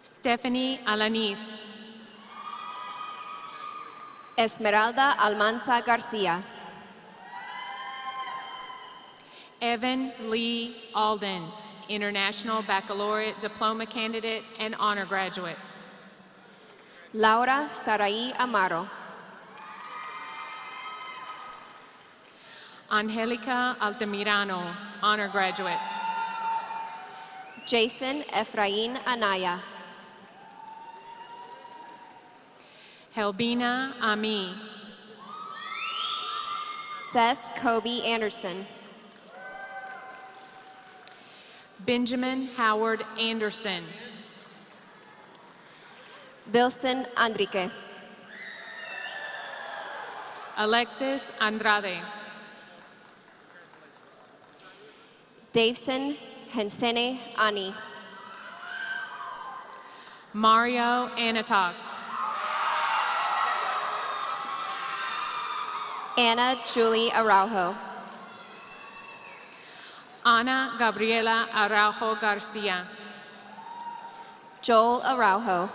Stephanie Alanis. Esmeralda Almanza Garcia. Evan Lee Alden, International Baccalaureate Diploma Candidate and Honor Graduate. Laura Sarai Amaro. Angelica Altamirano, Honor Graduate. Jason Efrain Anaya. Helbina Ami. Seth Kobe Anderson. Benjamin Howard Anderson. Bilson Andrique. Alexis Andrade. Daveson Hensene Ani. Mario Anatok. Anna Julie Araujo. Ana Gabriela Araujo Garcia. Joel Araujo.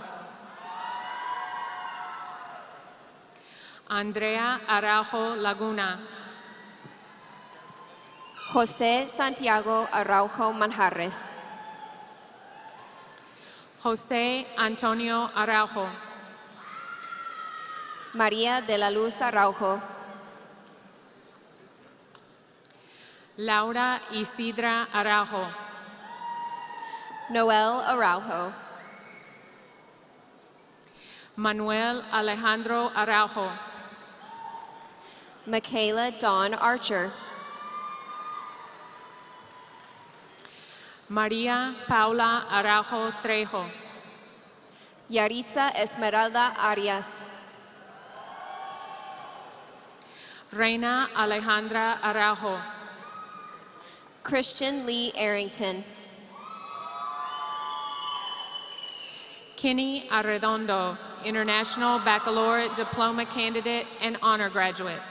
Andrea Araujo Laguna. Jose Santiago Araujo Manjarres. Jose Antonio Araujo. María de la Luz Araujo. Laura Isidra Araujo. Noel Araujo. Manuel Alejandro Araujo. Michaela Dawn Archer. María Paula Araujo Trejo. Yaritza Esmeralda Arias. Reina Alejandra Araujo. Christian Lee Arrington. Kenny Arredondo, International Baccalaureate Diploma Candidate and Honor Graduate.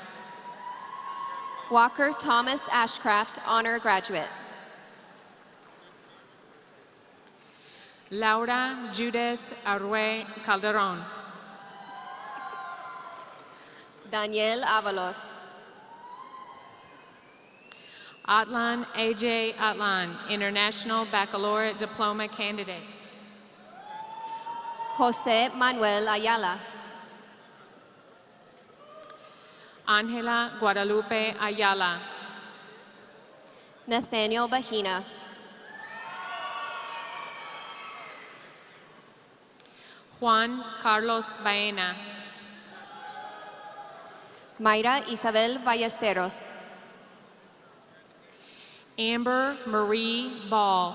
Walker Thomas Ashcraft, honor graduate. Laura Judith Arue Calderon. Daniel Avalos. Atlan AJ Atlan, International Baccalaureate Diploma Candidate. Jose Manuel Ayala. Angela Guadalupe Ayala. Nathaniel Bahina. Juan Carlos Baena. Mayra Isabel Ballesteros. Amber Marie Ball.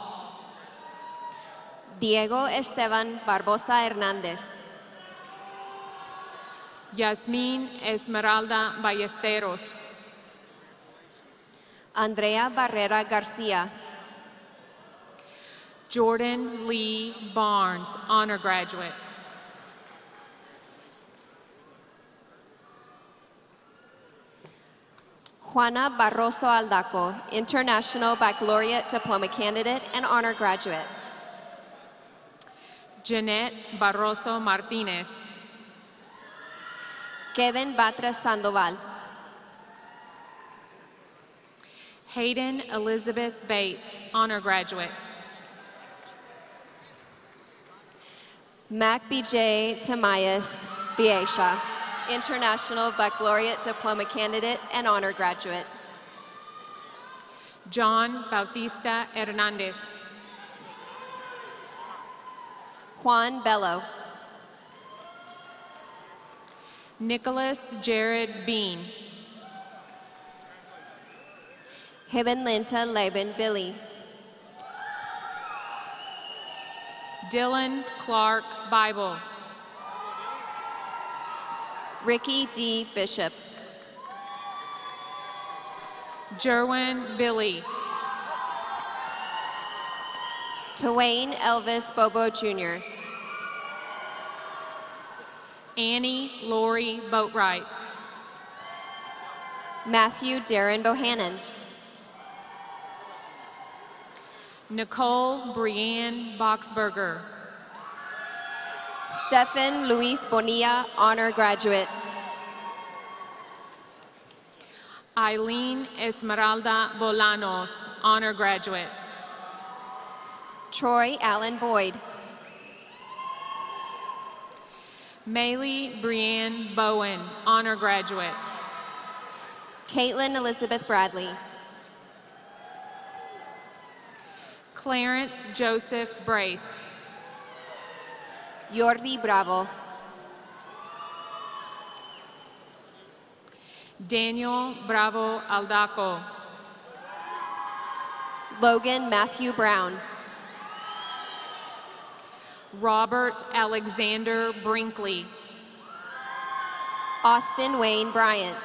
Diego Esteban Barbosa Hernández. Yasmin Esmeralda Ballesteros. Andrea Barrera Garcia. Jordan Lee Barnes, Honor Graduate. Juana Barroso Aldaco, International Baccalaureate Diploma Candidate and Honor Graduate. Jeanette Barroso Martinez. Kevin Batra Sandoval. Hayden Elizabeth Bates, Honor Graduate. Mac BJ Tamayas Biesha, International Baccalaureate Diploma Candidate and Honor Graduate. John Bautista Hernandez. Juan Bello. Nicholas Jared Bean. Hibenlinta Laban Billy. Dylan Clark Bible. Ricky D. Bishop. Jerwin Billy. Twain Elvis Bobo Jr. Annie Lori Boatwright. Matthew Darren Bohannon. Nicole Brianne Boxberger. Stefan Luis Bonilla, honor graduate. Eileen Esmeralda Bolanos, honor graduate. Troy Allen Boyd. Maylee Brianne Bowen, honor graduate. Caitlin Elizabeth Bradley. Clarence Joseph Brace. Jordi Bravo. Daniel Bravo Aldaco. Logan Matthew Brown. Robert Alexander Brinkley. Austin Wayne Bryant.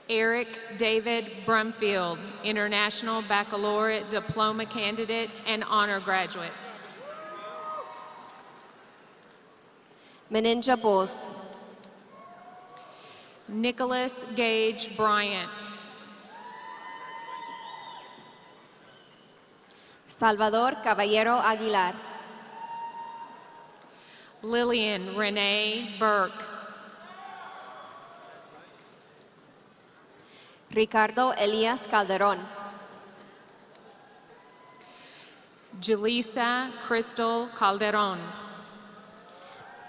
Eric David Brumfield, International Baccalaureate Diploma Candidate and Honor Graduate. Meninja Bulls. Nicholas Gage Bryant. Salvador Caballero Aguilar. Lillian Renee Burke. Ricardo Elias Calderon. Julissa Crystal Calderon.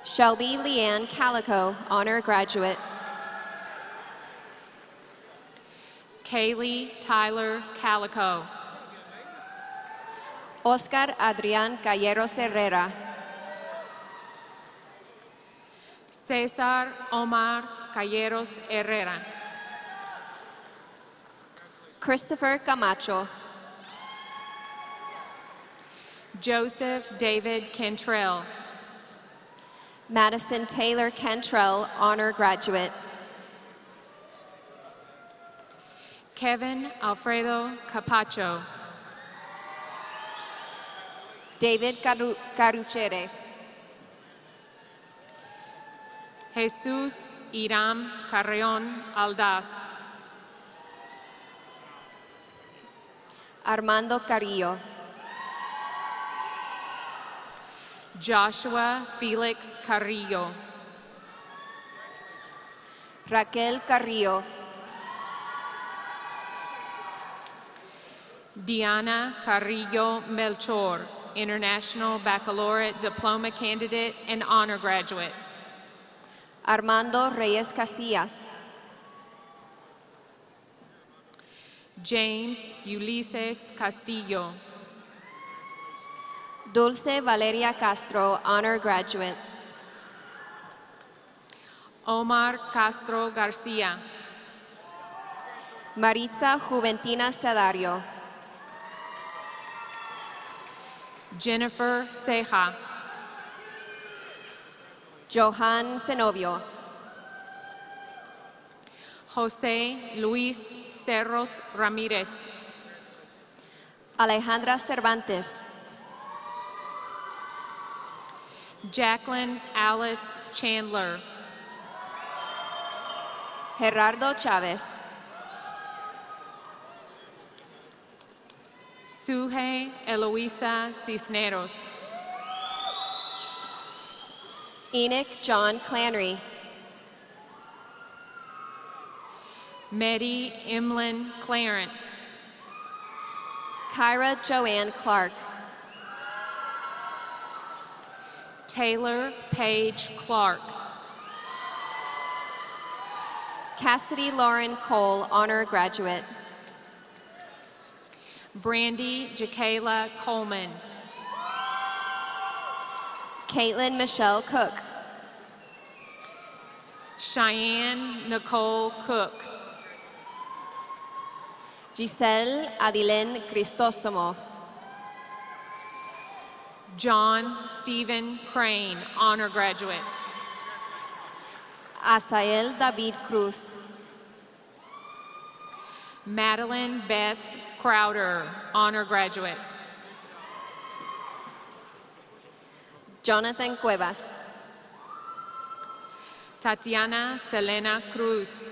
Shelby Leanne Calico, honor graduate. Kaylee Tyler Calico. Oscar Adrián Calleros Herrera. Cesar Omar Calleros Herrera. Christopher Camacho. Joseph David Cantrell. Madison Taylor Cantrell, honor graduate. Kevin Alfredo Capacho. David Caruchere. Jesus Iram Carreon Aldaz. Armando Carrillo. Joshua Felix Carrillo. Raquel Carrillo. Diana Carrillo Melchor, International Baccalaureate Diploma Candidate and Honor Graduate. Armando Reyes Casillas. James Ulysses Castillo. Dulce Valeria Castro, honor graduate. Omar Castro Garcia. Maritza Juventina Cedario. Jennifer Ceja. Johan Zenobio. Jose Luis Cerros Ramirez. Alejandra Cervantes. Jacqueline Alice Chandler. Gerardo Chavez. Suhe Eloisa Cisneros. Enoch John Clanry. Medi Emlyn Clarence. Kyra Joanne Clark. Taylor Page Clark. Cassidy Lauren Cole, honor graduate. Brandy Jacayla Coleman. Caitlin Michelle Cook. Cheyenne Nicole Cook. Giselle Adilén Cristostomo. John Stephen Crane, honor graduate. Asael David Cruz. Madeline Beth Crowder, honor graduate. Jonathan Cuevas. Tatiana Selena Cruz.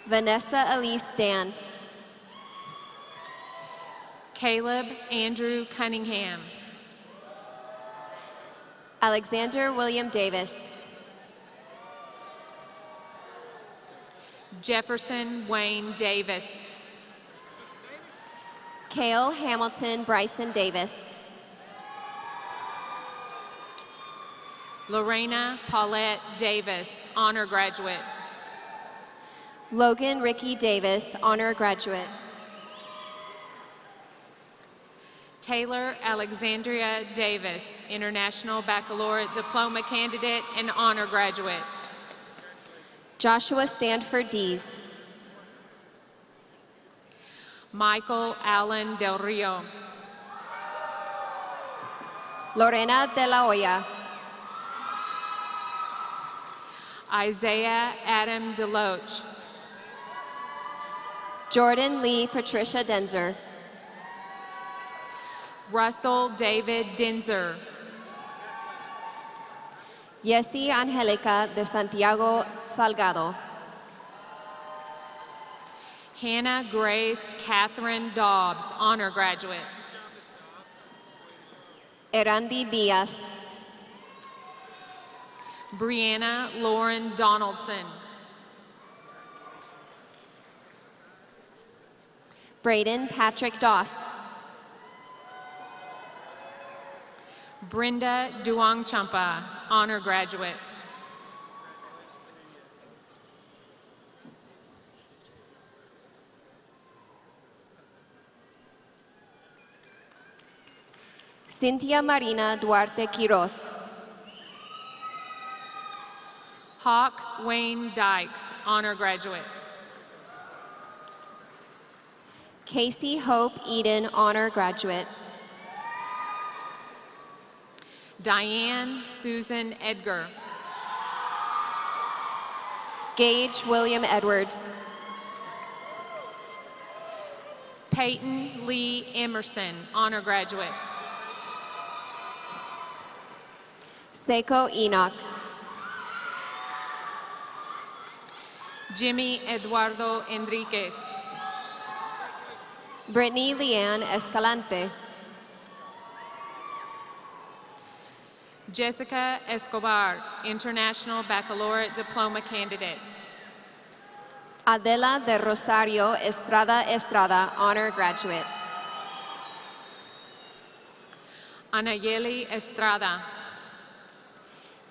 Vanessa Elise Dan. Caleb Andrew Cunningham. Alexander William Davis. Jefferson Wayne Davis. Cale Hamilton Bryson Davis. Lorena Paulette Davis, honor graduate. Logan Ricky Davis, honor graduate. Taylor Alexandria Davis, International Baccalaureate Diploma candidate and honor graduate. Joshua Stanford Dees. Michael Allen Del Rio. Lorena De La Hoya. Isaiah Adam Deloach. Jordan Lee Patricia Denzer. Russell David Dinzer. Yessi Angelica de Santiago Salgado. Hannah Grace Catherine Dobbs, honor graduate. Erandi Diaz. Brianna Lauren Donaldson. Braden Patrick Doss. Brenda Duong Champa, honor graduate. Cynthia Marina Duarte Quiroz. Hawk Wayne Dykes, honor graduate. Casey Hope Eden, honor graduate. Diane Susan Edgar. Gage William Edwards. Peyton Lee Emerson, honor graduate. Seiko Enoch. Jimmy Eduardo Enriquez. Brittany Leanne Escalante. Jessica Escobar, International Baccalaureate Diploma candidate. Adela de Rosario Estrada, honor graduate. Anayeli Estrada.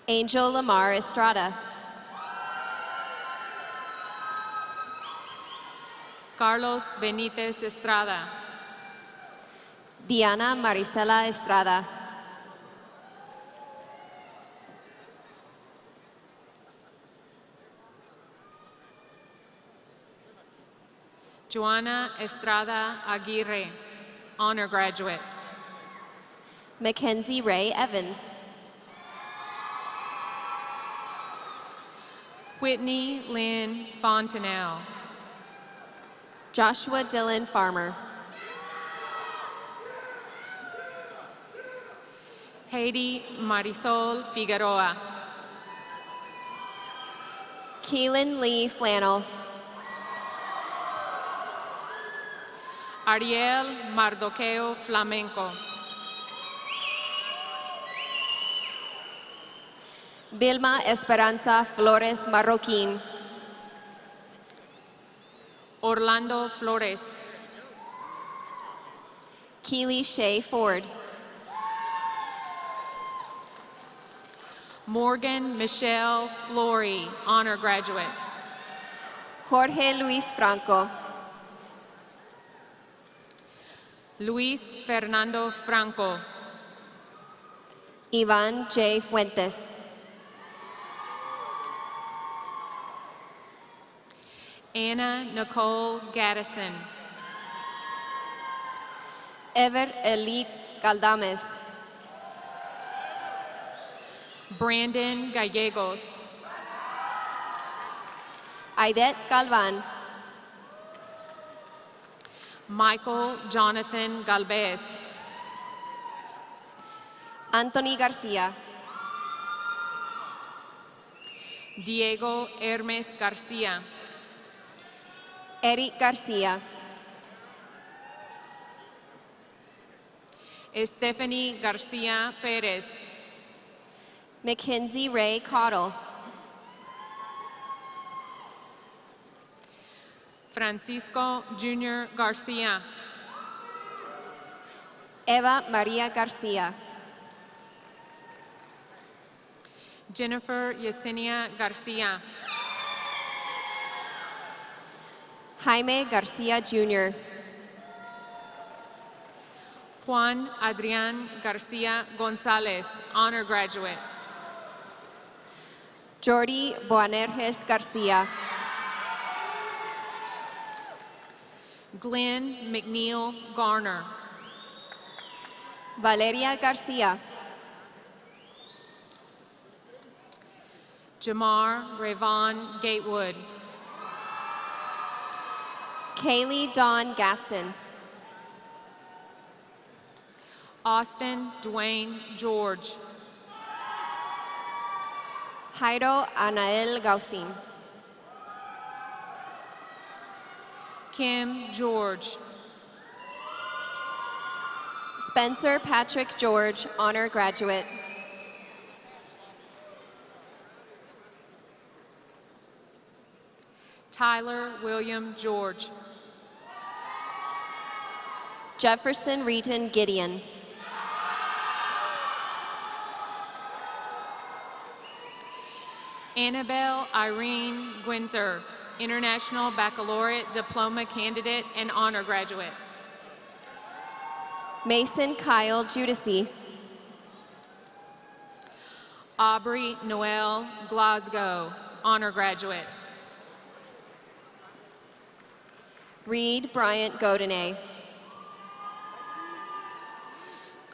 Angel Lamar Estrada. Carlos Benitez Estrada. Diana Marisela Estrada. Joana Estrada Aguirre, honor graduate. Mackenzie Ray Evans. Whitney Lynn Fontanelle. Joshua Dylan Farmer. Haiti Marisol Figueroa. Keelan Lee Flannel. Ariel Mardoqueo Flamenco. Vilma Esperanza Flores Marroquín. Orlando Flores. Keely Shea Ford. Morgan Michelle Flory, honor graduate. Jorge Luis Franco. Luis Fernando Franco. Iván J. Fuentes. Anna Nicole Gaddison. Ever Elite Galdames. Brandon Gallegos. Aidet Galvan. Michael Jonathan Galvez. Anthony Garcia. Diego Hermes Garcia. Eric Garcia. Stephanie Garcia Perez. Mackenzie Ray Cottle. Francisco Jr. Garcia. Eva Maria Garcia. Jennifer Yesenia Garcia. Jaime Garcia Jr. Juan Adrian Garcia Gonzalez, honor graduate. Jordi Boanerges Garcia. Glenn McNeil Garner. Valeria Garcia. Jamar Rayvon Gatewood. Kaylee Dawn Gaston. Austin Dwayne George. Jairo Anael Gausin. Kim George. Spencer Patrick George, honor graduate. Tyler William George. Jefferson Reeton Gideon. Annabelle Irene Gwinter, International Baccalaureate Diploma Candidate and Honor Graduate. Mason Kyle Judici. Aubrey Noel Glasgow, Honor Graduate. Reed Bryant Godinez.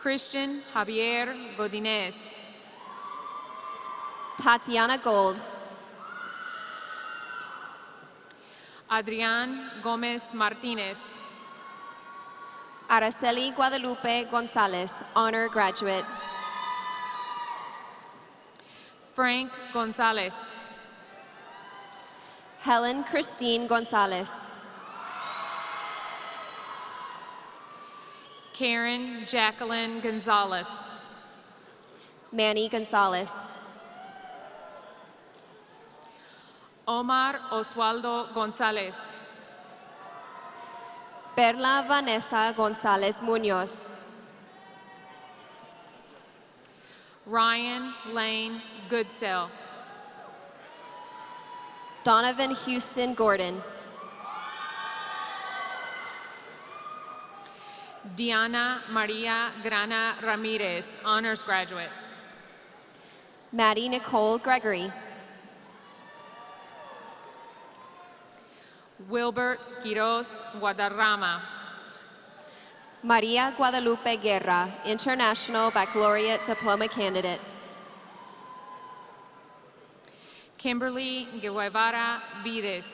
Christian Javier Godinez. Tatiana Gold. Adrián Gomez Martinez. Araceli Guadalupe Gonzalez, honor graduate. Frank Gonzalez. Helen Christine Gonzalez. Karen Jacqueline Gonzalez. Manny Gonzalez. Omar Oswaldo Gonzalez. Perla Vanessa Gonzalez Munoz. Ryan Lane Goodsell. Donovan Houston Gordon. Diana Maria Grana Ramirez, honors graduate. Maddie Nicole Gregory. Wilbert Quiroz Guadarrama. Maria Guadalupe Guerra, International Baccalaureate Diploma Candidate. Kimberly Guevara Vides.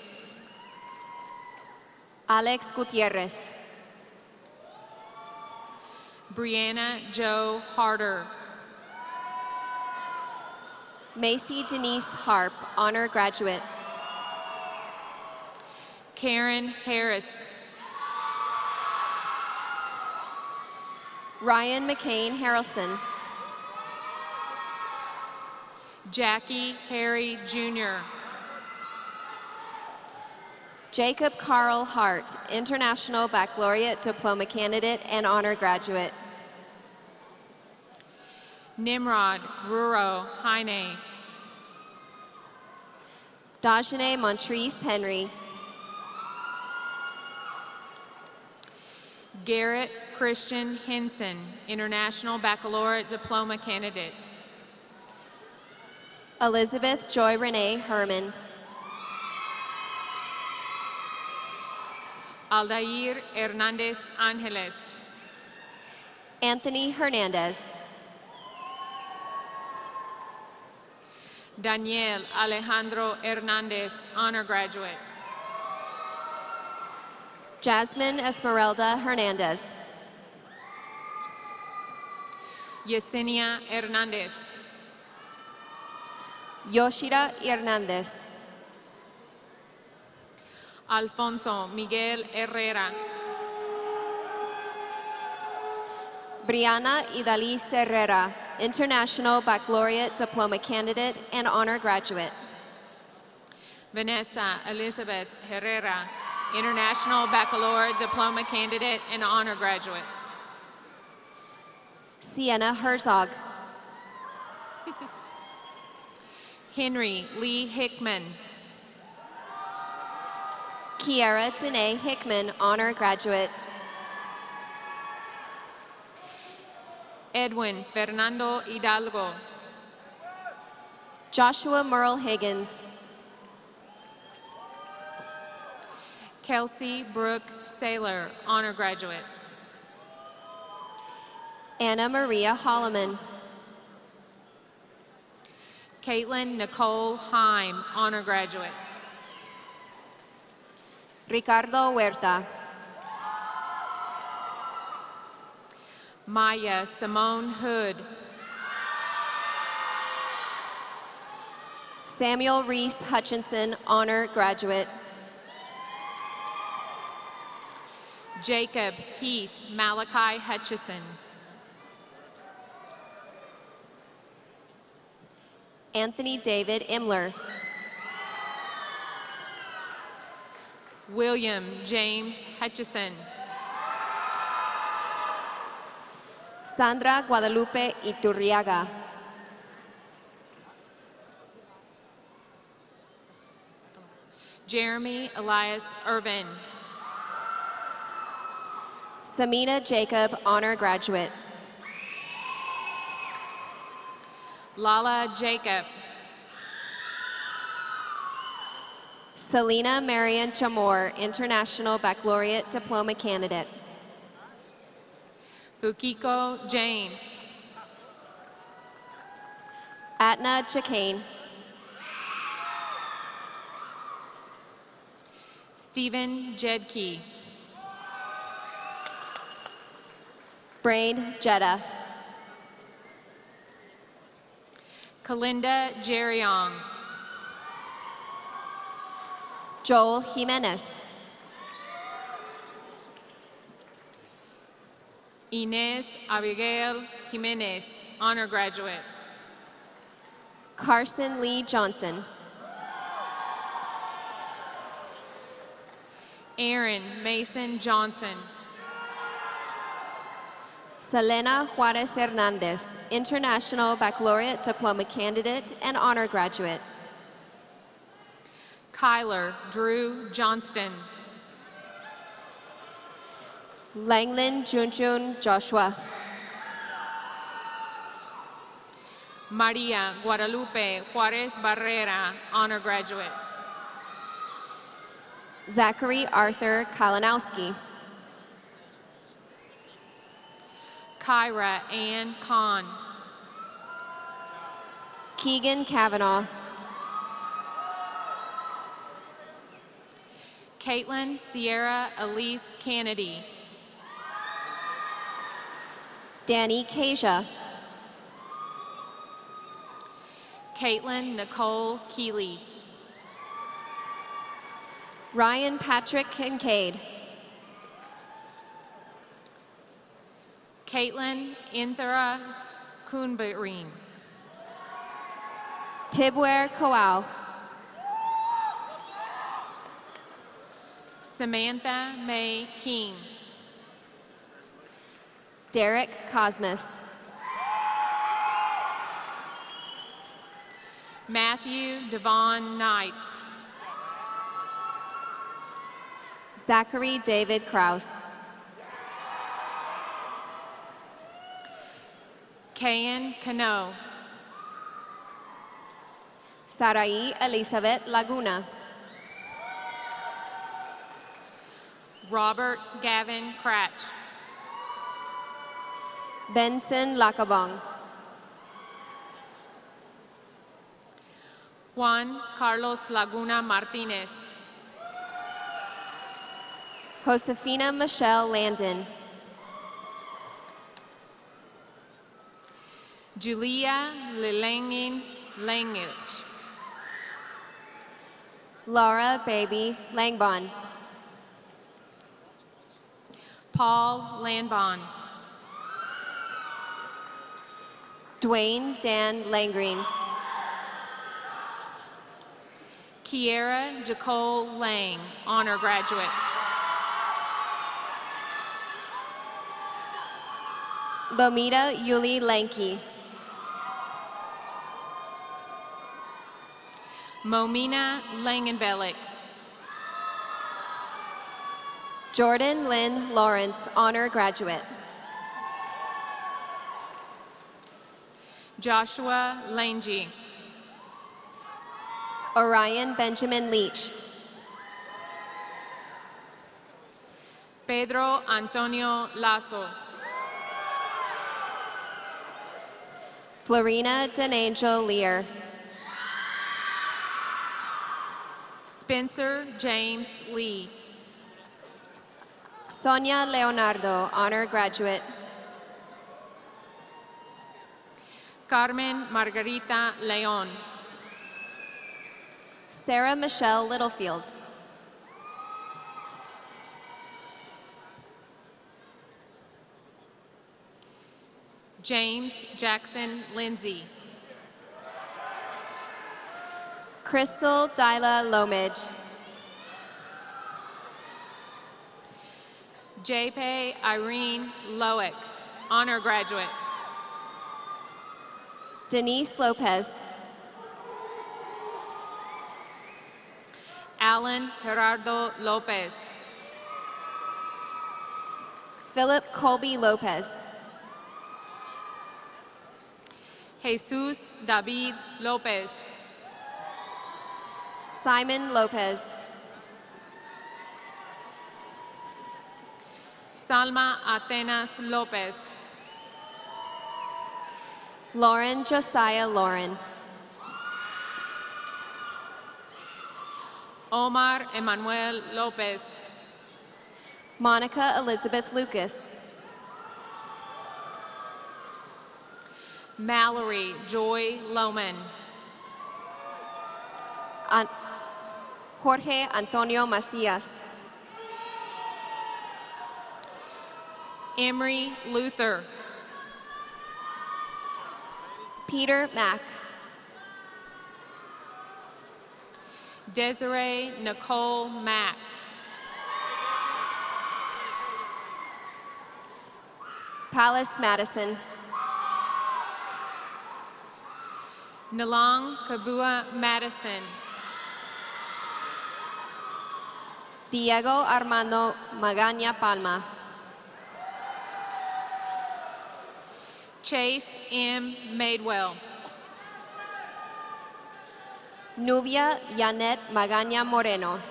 Alex Gutierrez. Brianna Joe Harder. Macy Denise Harp, honor graduate. Karen Harris. Ryan McCain Harrelson. Jackie Harry Jr. Jacob Carl Hart, International Baccalaureate Diploma Candidate and honor graduate. Nimrod Ruro Heine. Dajane Montrese Henry. Garrett Christian Henson, International Baccalaureate Diploma Candidate. Elizabeth Joy Renee Herman. Aldair Hernandez Angeles. Anthony Hernandez. Daniel Alejandro Hernandez, honor graduate. Jasmine Esmeralda Hernandez. Yesenia Hernandez. Yoshida Hernandez. Alfonso Miguel Herrera. Brianna Idaliz Herrera, International Baccalaureate Diploma Candidate and Honor Graduate. Vanessa Elizabeth Herrera, International Baccalaureate Diploma Candidate and Honor Graduate. Sienna Herzog. Henry Lee Hickman. Kiara Danae Hickman, Honor Graduate. Edwin Fernando Hidalgo. Joshua Merle Higgins. Kelsey Brooke Saylor, honor graduate. Anna Maria Holloman. Caitlin Nicole Heim, honor graduate. Ricardo Huerta. Maya Simone Hood. Samuel Reese Hutchinson, Honor Graduate. Jacob Heath Malachi Hutchison. Anthony David Imler. William James Hutchison. Sandra Guadalupe Iturriaga. Jeremy Elias Irvin. Samina Jacob, Honor Graduate. Lala Jacob. Selena Marian Chamor, International Baccalaureate Diploma Candidate. Fukiko James. Atna Chicane. Stephen Jedke. Brain Jetta. Kalinda Jeriong. Joel Jimenez. Inez Abigail Jimenez, honor graduate. Carson Lee Johnson. Aaron Mason Johnson. Selena Juarez Hernandez, International Baccalaureate Diploma Candidate and Honor Graduate. Kyler Drew Johnston. Langlin Junjun Joshua. Maria Guadalupe Juarez Barrera, honor graduate. Zachary Arthur Kalinowski. Kyra Ann Kahn. Keegan Kavanaugh. Caitlin Sierra Elise Kennedy. Danny Kasia. Caitlin Nicole Keeley. Ryan Patrick Kincaid. Caitlin Inthara Kunbarine. Tibwer Koau. Samantha May King. Derek Cosmas. Matthew Devon Knight. Zachary David Kraus. Kayan Cano. Sarai Elizabeth Laguna. Robert Gavin Cratch. Benson Lacabong. Juan Carlos Laguna Martinez. Josefina Michelle Landon. Julia Lilangin Langich. Laura Baby Langbon. Paul Landbon. Dwayne Dan Langreen. Kiera Jacole Lang, honor graduate. Lomita Yuli Lanky. Momina Langenbellick. Jordan Lynn Lawrence, honor graduate. Joshua Lange. Orion Benjamin Leach. Pedro Antonio Lazo. Florina Denangel Lear. Spencer James Lee. Sonia Leonardo, honor graduate. Carmen Margarita Leon. Sarah Michelle Littlefield. James Jackson Lindsay. Crystal Dyla Lomage. J.P. Irene Loick, honor graduate. Denise Lopez. Alan Gerardo Lopez. Philip Colby Lopez. Jesus David Lopez. Simon Lopez. Salma Atenas Lopez. Lauren Josiah Lauren. Omar Emanuel Lopez. Monica Elizabeth Lucas. Mallory Joy Lohman. Jorge Antonio Macias. Emery Luther. Peter Mack. Desiree Nicole Mack. Palace Madison. Nilang Kabua Madison. Diego Armando Magaña Palma. Chase M. Madewell. Nubia Yanet Magaña Moreno.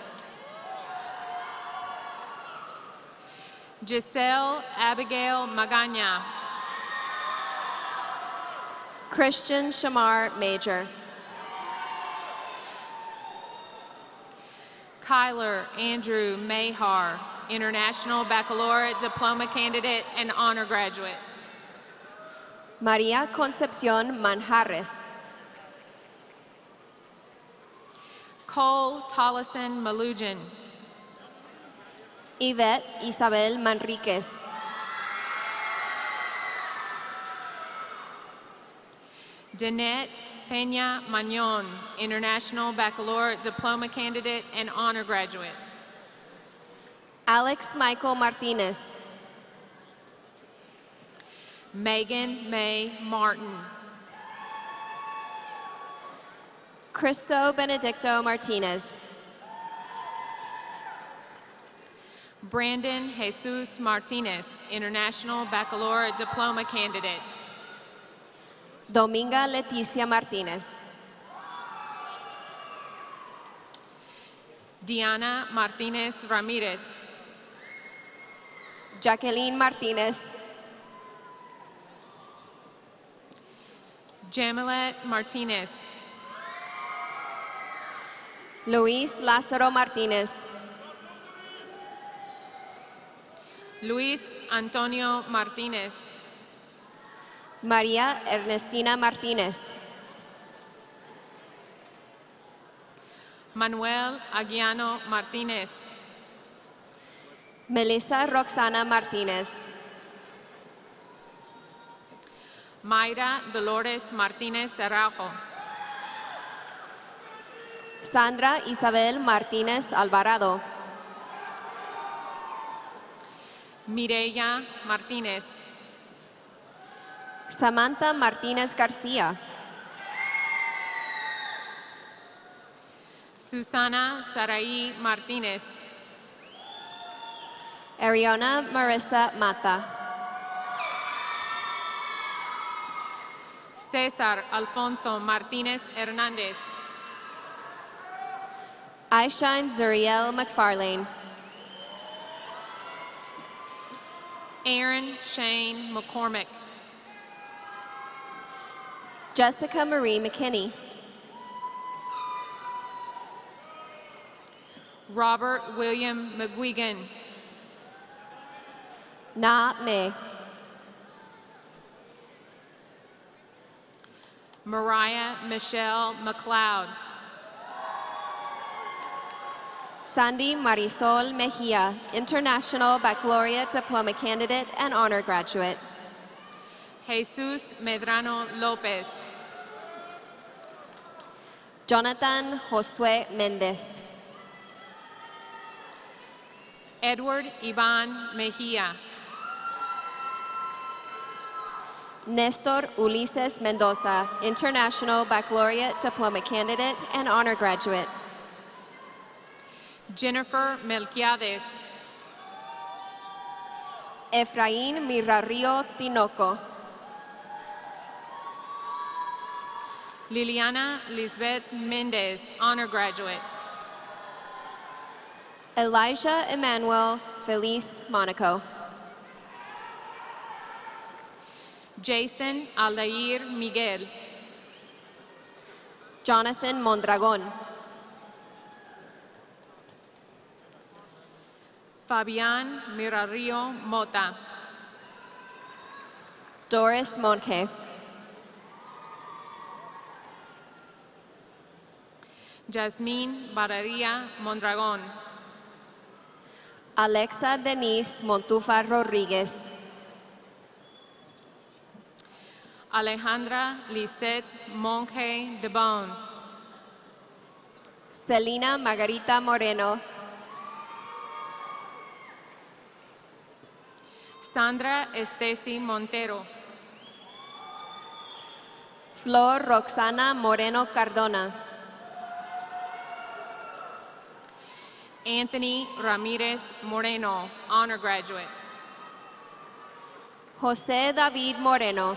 Giselle Abigail Magana. Christian Shamar Major. Kyler Andrew Mayhar, International Baccalaureate Diploma Candidate and Honor Graduate. Maria Concepcion Manjarres. Cole Tollison Malugin. Yvette Isabel Manriquez. Danette Peña Magnon, International Baccalaureate Diploma Candidate and Honor Graduate. Alex Michael Martinez. Megan May Martin. Cristo Benedicto Martinez. Brandon Jesus Martinez, International Baccalaureate Diploma Candidate. Dominga Leticia Martinez. Diana Martinez Ramirez. Jacqueline Martinez. Jamilet Martinez. Luis Lázaro Martinez. Luis Antonio Martinez. María Ernestina Martinez. Manuel Aguiano Martinez. Melissa Roxana Martinez. Mayra Dolores Martinez Araujo. Sandra Isabel Martinez Alvarado. Mireya Martinez. Samantha Martinez Garcia. Susana Sarai Martinez. Ariana Marissa Mata. Cesar Alfonso Martinez Hernandez. Aishine Zuriel McFarlane. Aaron Shane McCormick. Jessica Marie McKinney. Robert William McGuigan. Na Me. Mariah Michelle McLeod. Sandy Marisol Mejia, International Baccalaureate Diploma Candidate and Honor Graduate. Jesus Medrano Lopez. Jonathan Josue Mendez. Edward Ivan Mejia. Nestor Ulises Mendoza, International Baccalaureate Diploma Candidate and Honor Graduate. Jennifer Melquiades. Efraín Mirarrio Tinoco. Liliana Lisbeth Mendez, Honor Graduate. Elijah Emmanuel Feliz Monaco. Jason Aldair Miguel. Jonathan Mondragon. Fabián Mirarrio Mota. Doris Monke. Jasmine Bararia Mondragon. Alexa Denise Montufa Rodriguez. Alejandra Lisette Monge de Bon. Celina Margarita Moreno. Sandra Estesi Montero. Flor Roxana Moreno Cardona. Anthony Ramirez Moreno, Honor Graduate. Jose David Moreno.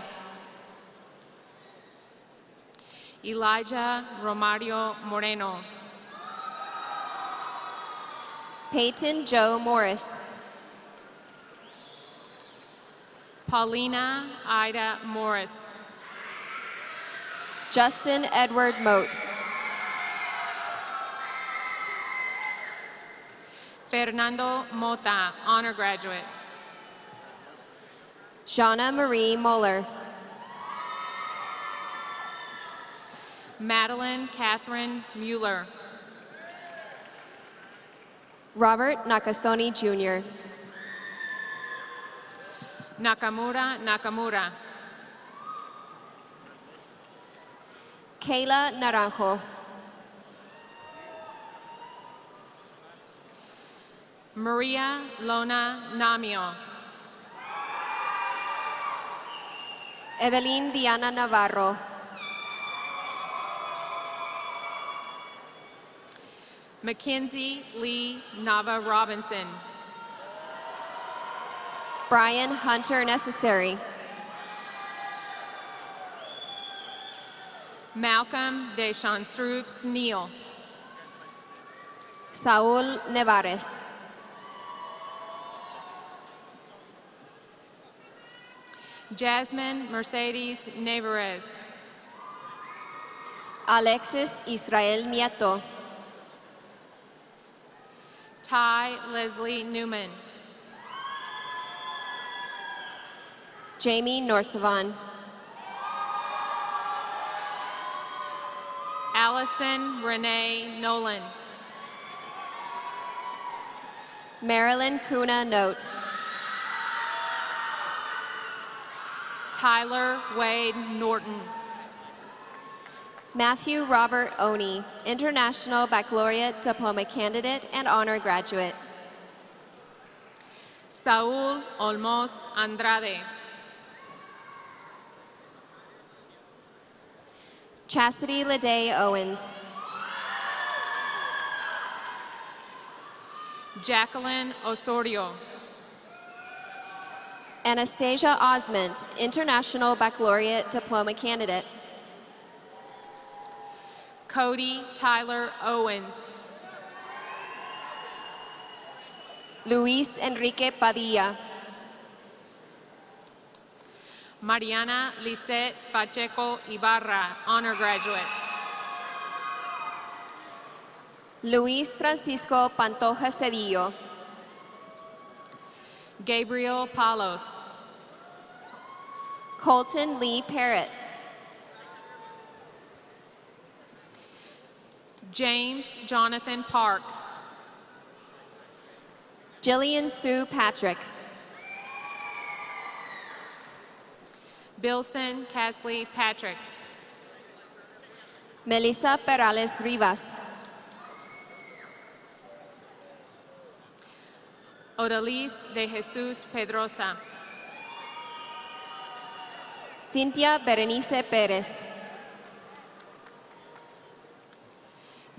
Elijah Romario Moreno. Peyton Joe Morris. Paulina Ida Morris. Justin Edward Moat. Fernando Mota, Honor Graduate. Shauna Marie Moeller. Madeline Catherine Mueller. Robert Nakasone Jr. Nakamura Nakamura. Kayla Naranjo. Maria Lona Namio. Evelyn Diana Navarro. Mackenzie Lee Nava Robinson. Brian Hunter Necessary. Malcolm Deshawn Stroops Neal. Saul Nevares. Jasmine Mercedes Navarez. Alexis Israel Nieto. Ty Leslie Newman. Jamie Norsavan. Allison Renee Nolan. Marilyn Kuna Note. Tyler Wade Norton. Matthew Robert Oney, International Baccalaureate Diploma Candidate and Honor Graduate. Saúl Olmos Andrade. Chastity Lede Owens. Jacqueline Osorio. Anastasia Osmond, International Baccalaureate Diploma Candidate. Cody Tyler Owens. Luis Enrique Padilla. Mariana Lisette Pacheco Ibarra, Honor Graduate. Luis Francisco Pantoja Cedillo. Gabriel Palos. Colton Lee Parrott. James Jonathan Park. Jillian Sue Patrick. Bilson Casley Patrick. Melissa Perales Rivas. Odalise de Jesus Pedrosa. Cynthia Berenice Pérez.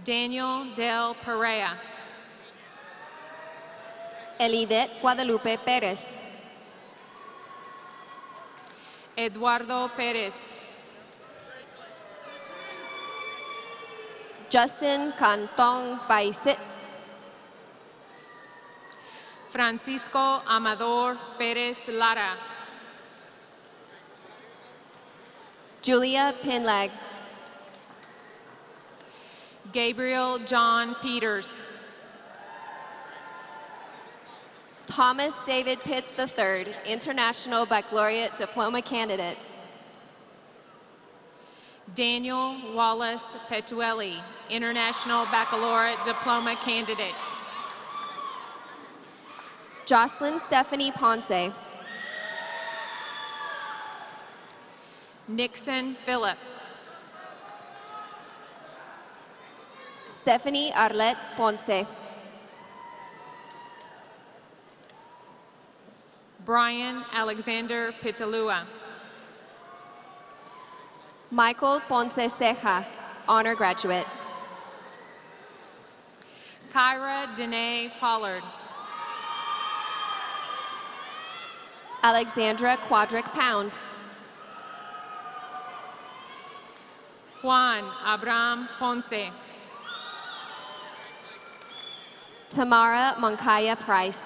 Daniel Del Perea. Elidet Guadalupe Pérez. Eduardo Pérez. Justin Cantón Faisit. Francisco Amador Pérez Lara. Julia Pinlag. Gabriel John Peters. Thomas David Pitts III, International Baccalaureate Diploma Candidate. Daniel Wallace Petuelli, International Baccalaureate Diploma Candidate. Jocelyn Stephanie Ponce. Nixon Phillip. Stephanie Arlette Ponce. Brian Alexander Pitalua. Michael Ponce Ceja, Honor Graduate. Kyra Dene Pollard. Alexandra Quadrick Pound. Juan Abraham Ponce. Tamara Moncaya Price.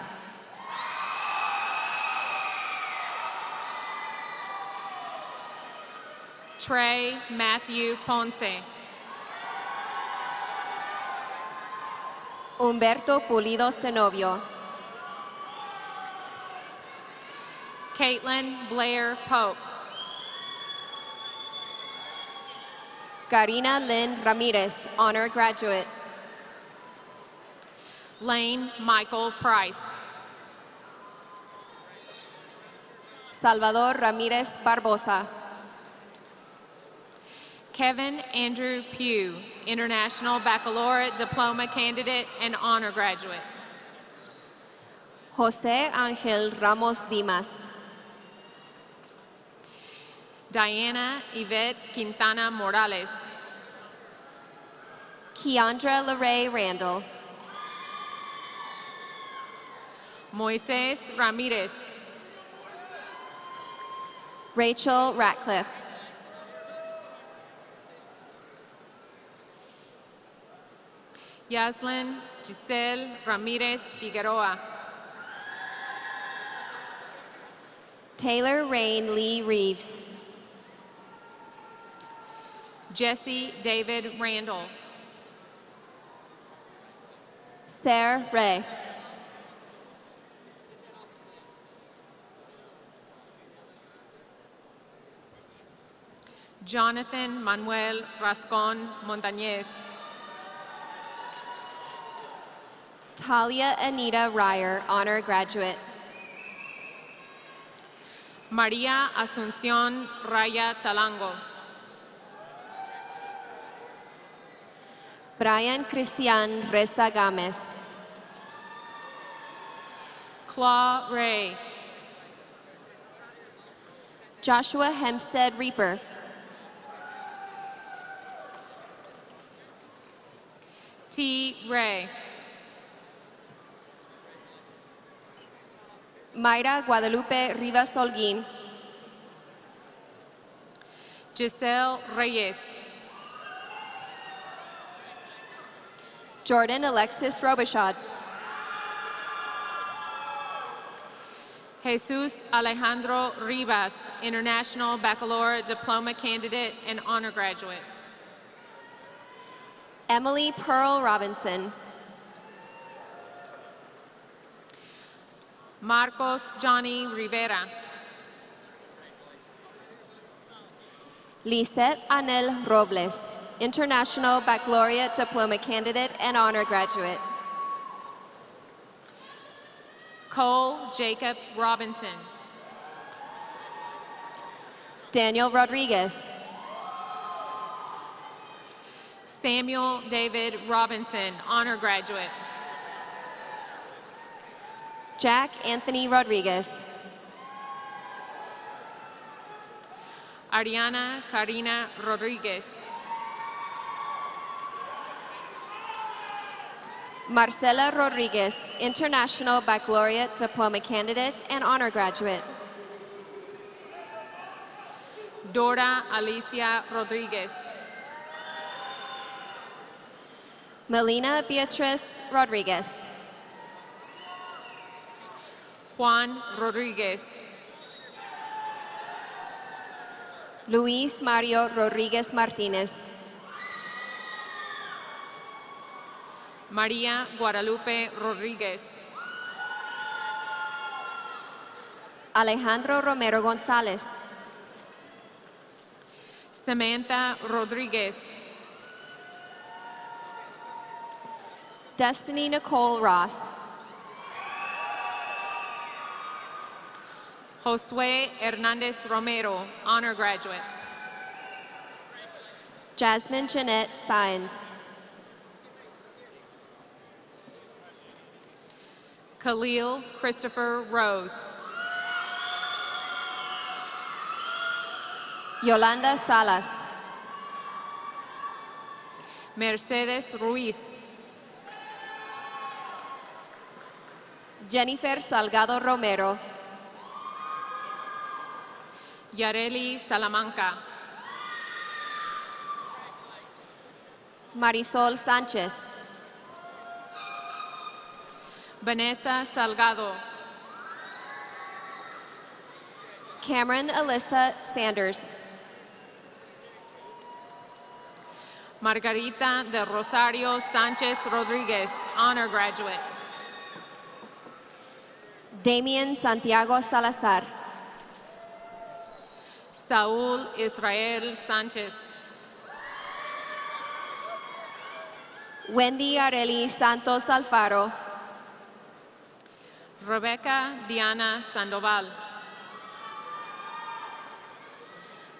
Trey Matthew Ponce. Humberto Pulido Zenobio. Caitlin Blair Pope. Karina Lynn Ramirez, Honor Graduate. Lane Michael Price. Salvador Ramirez Barbosa. Kevin Andrew Pugh, International Baccalaureate Diploma Candidate and Honor Graduate. Jose Angel Ramos Dimas. Diana Yvette Quintana Morales. Keandra LeRae Randall. Moises Ramirez. Rachel Ratcliffe. Yaslin Giselle Ramirez Figueroa. Taylor Rain Lee Reeves. Jesse David Randall. Sarah Ray. Jonathan Manuel Rascon Montañez. Talia Anita Ryer, honor graduate. María Asunción Raya Talango. Brian Cristian Reza Gomez. Claw Ray. Joshua Hempstead Reaper. T. Ray. Mayra Guadalupe Rivas Holguín. Giselle Reyes. Jordan Alexis Robichaud. Jesus Alejandro Rivas, International Baccalaureate Diploma Candidate and Honor Graduate. Emily Pearl Robinson. Marcos Johnny Rivera. Lisette Anel Robles, International Baccalaureate Diploma Candidate and Honor Graduate. Cole Jacob Robinson. Daniel Rodriguez. Samuel David Robinson, Honor Graduate. Jack Anthony Rodriguez. Ariana Karina Rodriguez. Marcela Rodriguez, International Baccalaureate Diploma Candidate and Honor Graduate. Dora Alicia Rodriguez. Melina Beatriz Rodriguez. Juan Rodriguez. Luis Mario Rodriguez Martinez. María Guadalupe Rodriguez. Alejandro Romero González. Samantha Rodriguez. Destiny Nicole Ross. Josue Hernandez Romero, Honor Graduate. Jasmine Jeanette Sines. Khalil Christopher Rose. Yolanda Salas. Mercedes Ruiz. Jennifer Salgado Romero. Yareli Salamanca. Marisol Sánchez. Vanessa Salgado. Cameron Alyssa Sanders. Margarita de Rosario Sánchez Rodriguez, Honor Graduate. Damian Santiago Salazar. Saúl Israel Sánchez. Wendy Areli Santos Alfaro. Rebecca Diana Sandoval.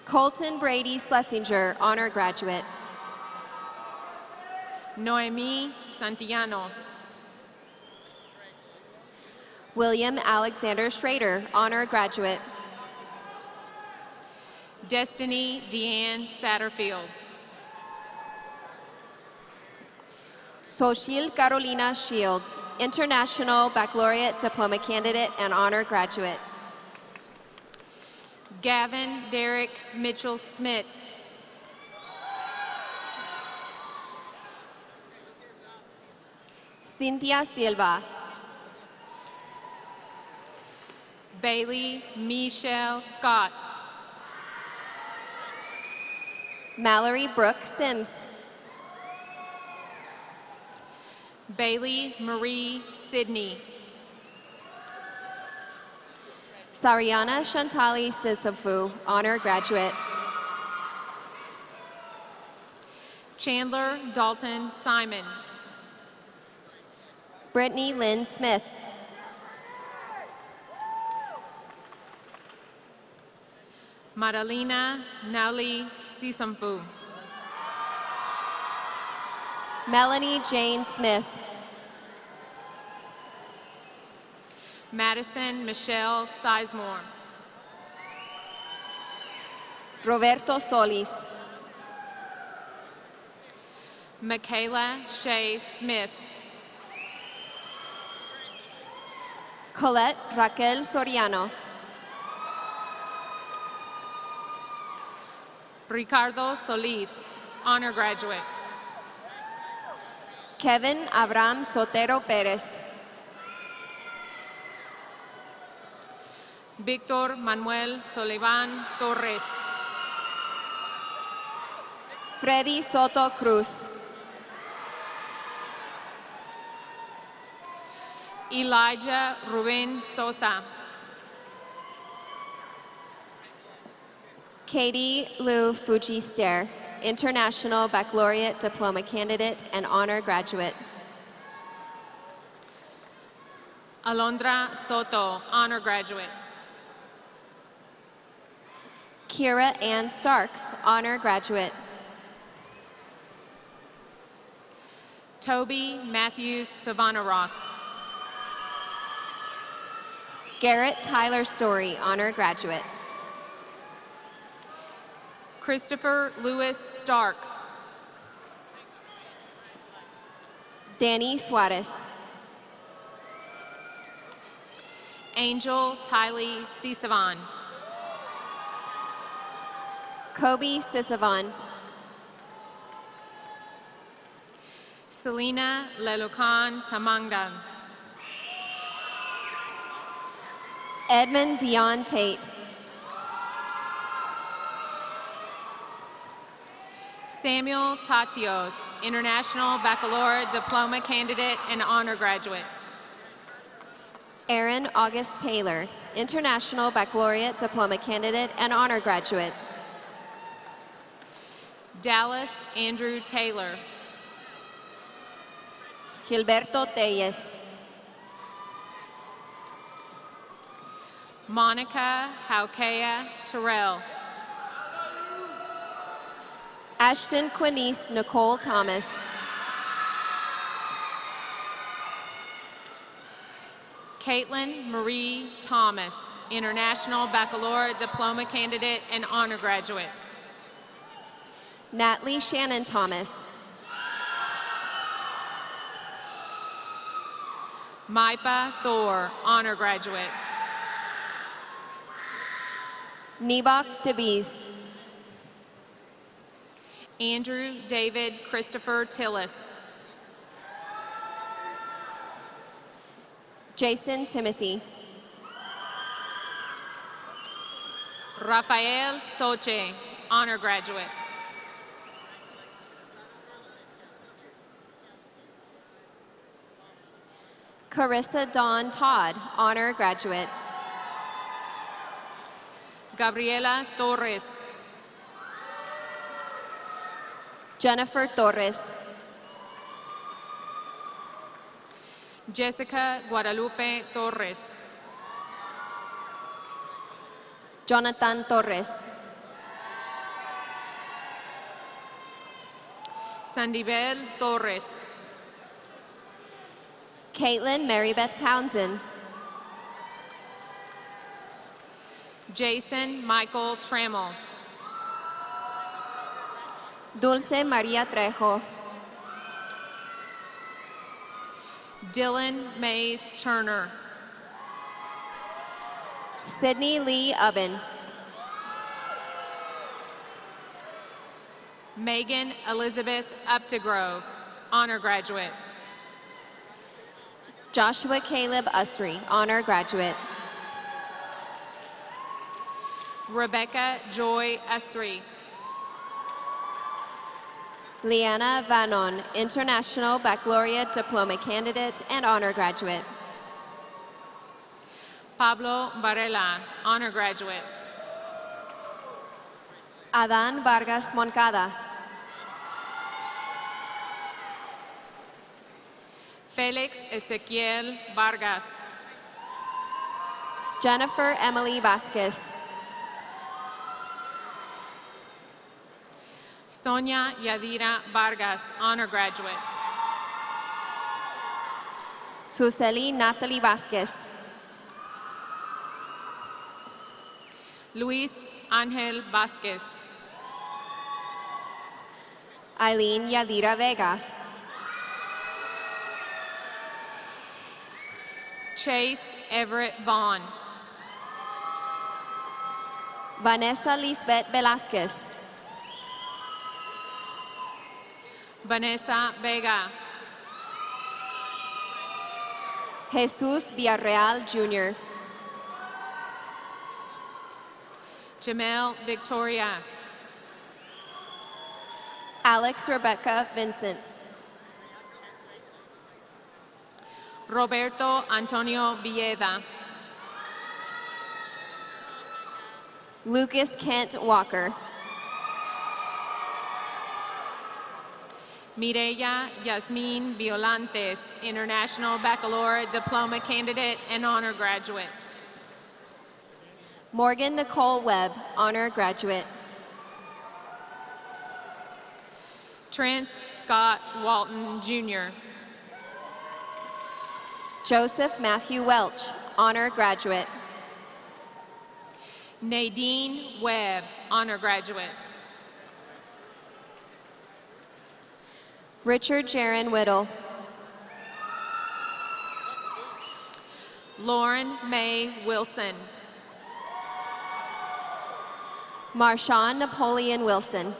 Colton Brady Schlesinger, Honor Graduate. Noemi Santillano. William Alexander Schrader, Honor Graduate. Destiny Deanne Satterfield. Sochil Carolina Shields, International Baccalaureate Diploma Candidate and Honor Graduate. Gavin Derek Mitchell Smith. Cynthia Silva. Bailey Michelle Scott. Mallory Brooke Sims. Bailey Marie Sidney. Sariana Shantali Sisafu, honor graduate. Chandler Dalton Simon. Brittany Lynn Smith. Madalena Nauli Sisamfu. Melanie Jane Smith. Madison Michelle Sizemore. Roberto Solis. Michaela Shea Smith. Colette Raquel Soriano. Ricardo Solis, honor graduate. Kevin Abraham Sotero Perez. Victor Manuel Solivan Torres. Freddy Soto Cruz. Elijah Ruben Sosa. Katie Lou Fujister, International Baccalaureate Diploma Candidate and Honor Graduate. Alondra Soto, honor graduate. Kira Ann Starks, Honor Graduate. Toby Matthews Savanaroth. Garrett Tyler Story, Honor Graduate. Christopher Lewis Starks. Danny Suarez. Angel Tylee Cisavan. Kobe Sisavan. Selena Lelucan Tamangdan. Edmund Dion Tate. Samuel Tatios, International Baccalaureate Diploma Candidate and Honor Graduate. Aaron August Taylor, International Baccalaureate Diploma Candidate and Honor Graduate. Dallas Andrew Taylor. Gilberto Telles. Monica Haukea Terrell. Ashton Quinice Nicole Thomas. Caitlin Marie Thomas, International Baccalaureate Diploma Candidate and Honor Graduate. Natalie Shannon Thomas. Maipa Thor, Honor Graduate. Nibok DeBees. Andrew David Christopher Tillis. Jason Timothy. Rafael Toche, Honor Graduate. Carissa Dawn Todd, Honor Graduate. Gabriela Torres. Jennifer Torres. Jessica Guadalupe Torres. Jonathan Torres. Sandibel Torres. Caitlin Marybeth Townsend. Jason Michael Trammell. Dulce Maria Trejo. Dylan Mays Turner. Sydney Lee Ubben. Megan Elizabeth Updegrove, Honor Graduate. Joshua Caleb Usry, Honor Graduate. Rebecca Joy Esri. Liana Vanon, International Baccalaureate Diploma Candidate and Honor Graduate. Pablo Varela, Honor Graduate. Adan Vargas Moncada. Felix Ezequiel Vargas. Jennifer Emily Vasquez. Sonia Yadira Vargas, Honor Graduate. Suseli Natalie Vasquez. Luis Angel Vasquez. Eileen Yadira Vega. Chase Everett Vaughn. Vanessa Lisbeth Velasquez. Vanessa Vega. Jesus Villarreal Jr. Jamel Victoria. Alex Rebecca Vincent. Roberto Antonio Villeda. Lucas Kent Walker. Mireya Yasmin Violantes, International Baccalaureate Diploma Candidate and Honor Graduate. Morgan Nicole Webb, Honor Graduate. Trent Scott Walton, Jr. Joseph Matthew Welch, Honor Graduate. Nadine Webb, Honor Graduate. Richard Jaron Whittle. Lauren May Wilson. Marshawn Napoleon Wilson.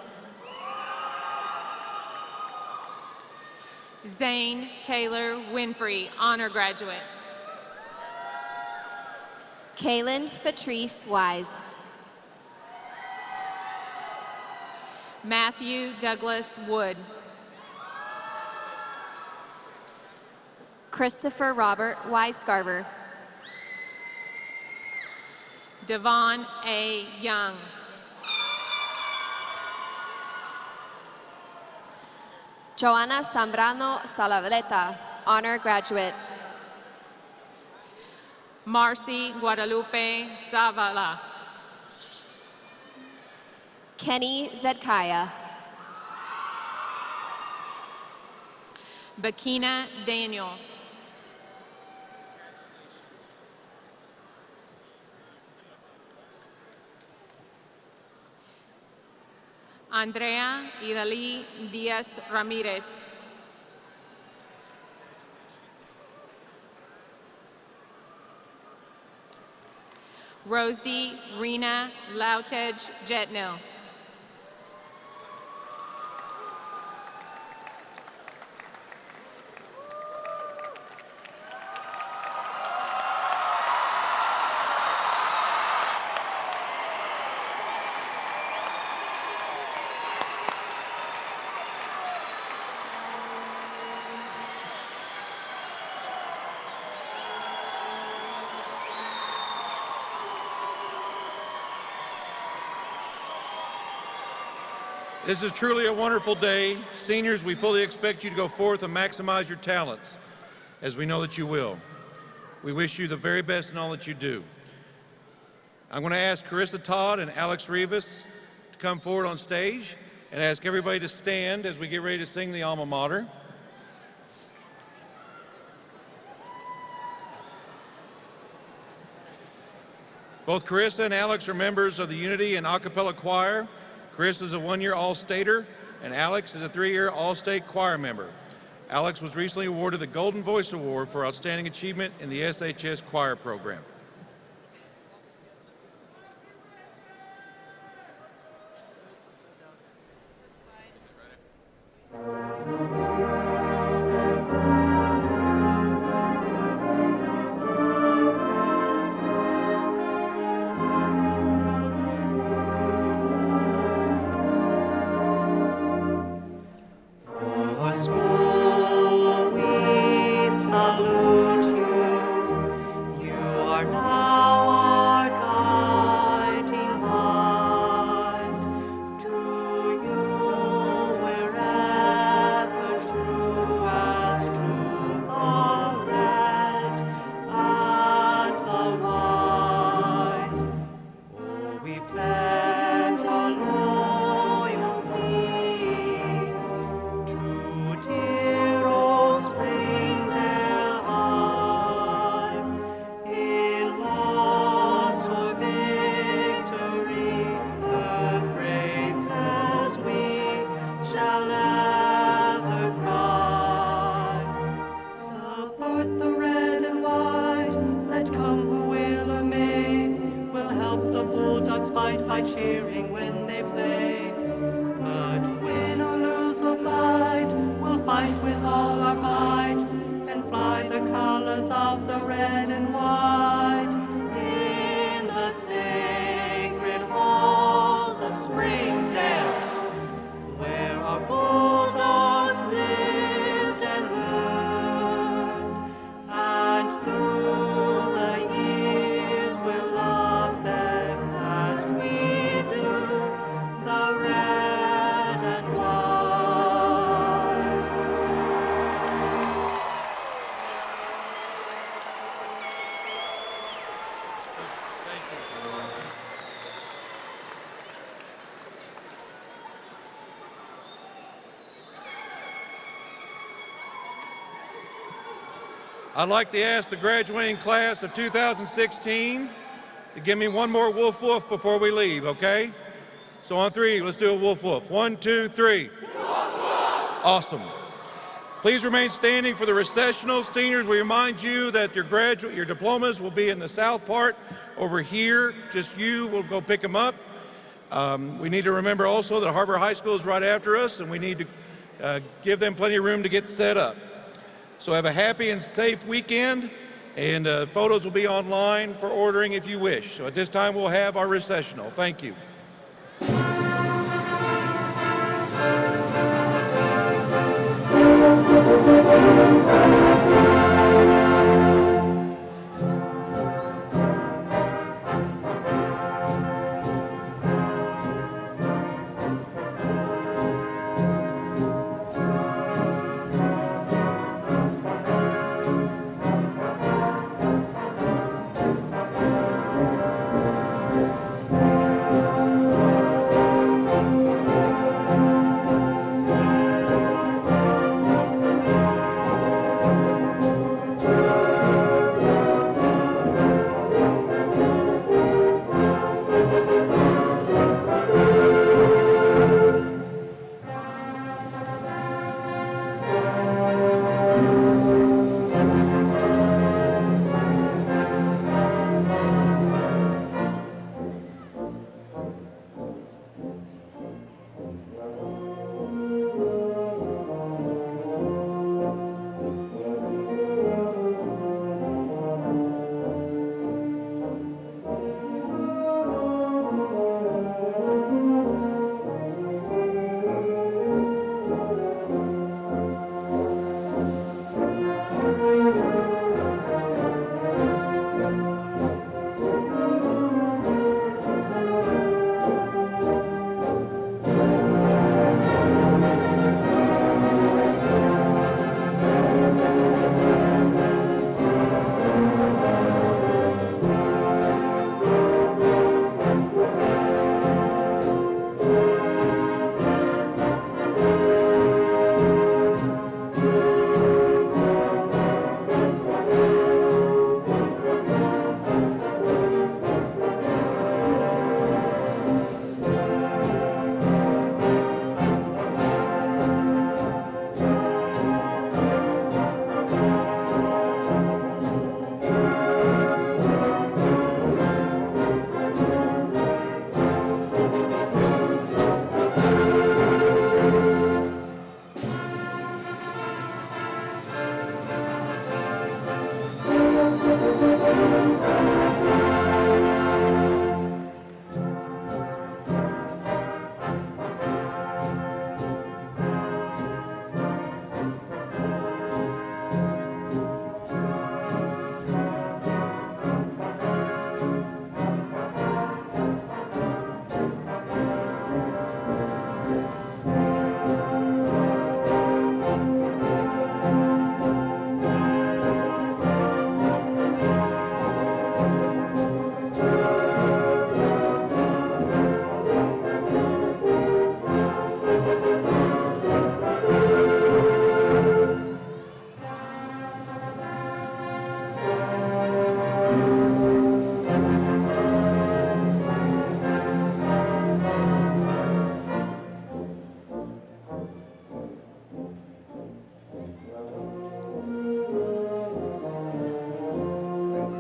Zane Taylor Winfrey, Honor Graduate. Kaylin Patrice Wise. Matthew Douglas Wood. Christopher Robert Weisgarver. Devon A. Young. Joanna Zambrano Salavreta, Honor Graduate. Marcy Guadalupe Zavala. Kenny Zedkiah. Bakina Daniel. Andrea Idalí Díaz Ramirez. Rosdy Rena Lautej Jetnil. This is truly a wonderful day. Seniors, we fully expect you to go forth and maximize your talents, as we know that you will. We wish you the very best in all that you do. I'm going to ask Carissa Todd and Alex Rivas to come forward on stage and ask everybody to stand as we get ready to sing the alma mater. Both Carissa and Alex are members of the Unity and Acapella Choir. Carissa is a one-year All-Stater, and Alex is a three-year All-State Choir member. Alex was recently awarded the Golden Voice Award for Outstanding Achievement in the SHS Choir Program. by cheering when they play. But win or lose we'll fight with all our might, and fly the colors of the red and white in the sacred halls of Springdale, where our bulldogs lived and learned, and through the years we'll love them as we do the red and white. I'd like to ask the graduating class of 2016 to give me one more woof woof before we leave, okay? So on three, let's do a woof woof. 1, 2, 3. Woof woof. Awesome. Please remain standing for the recessional. Seniors, we remind you that your diplomas will be in the south part over here. Just you will go pick them up. We need to remember also that HAR-BER High School is right after us, and we need to give them plenty of room to get set up. So have a happy and safe weekend, and photos will be online for ordering if you wish. So at this time, we'll have our recessional. Thank you.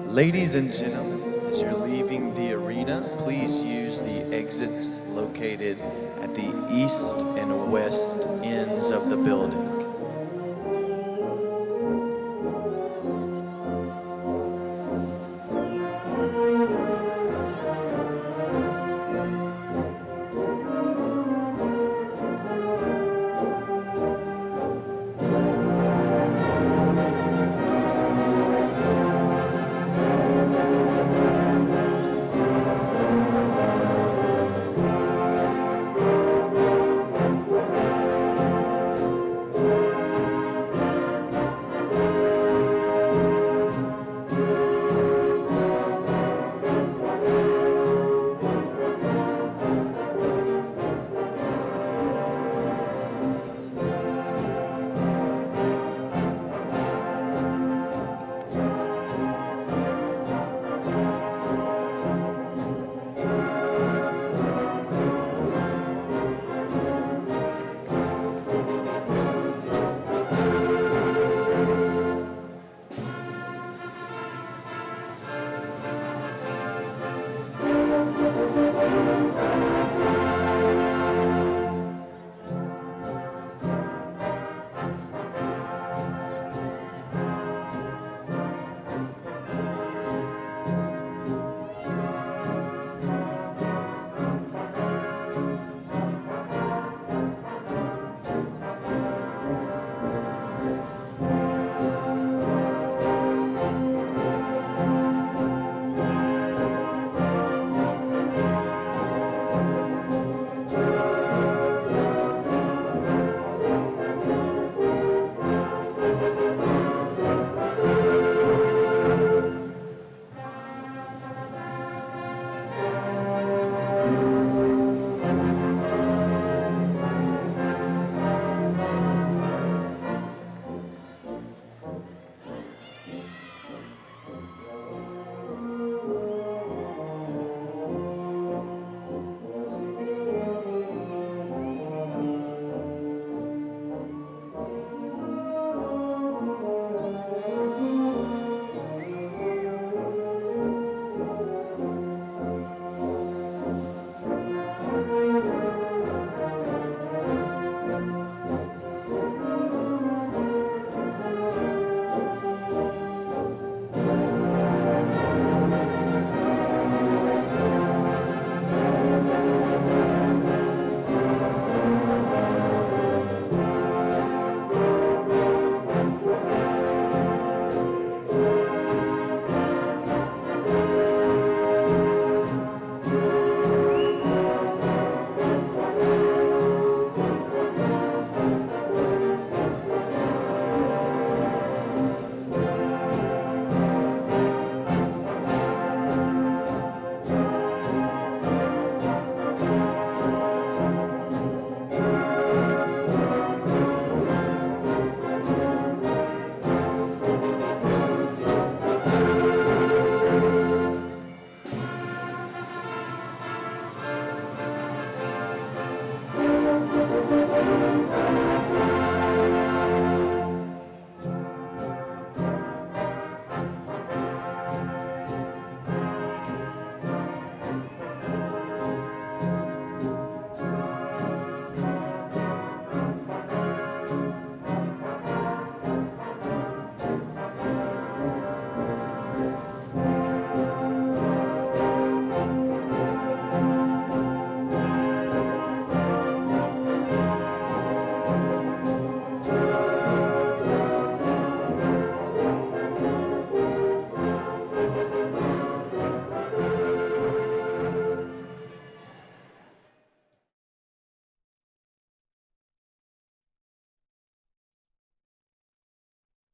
Ladies and gentlemen, as you're leaving the arena, please use the exits located at the east and west ends of the building.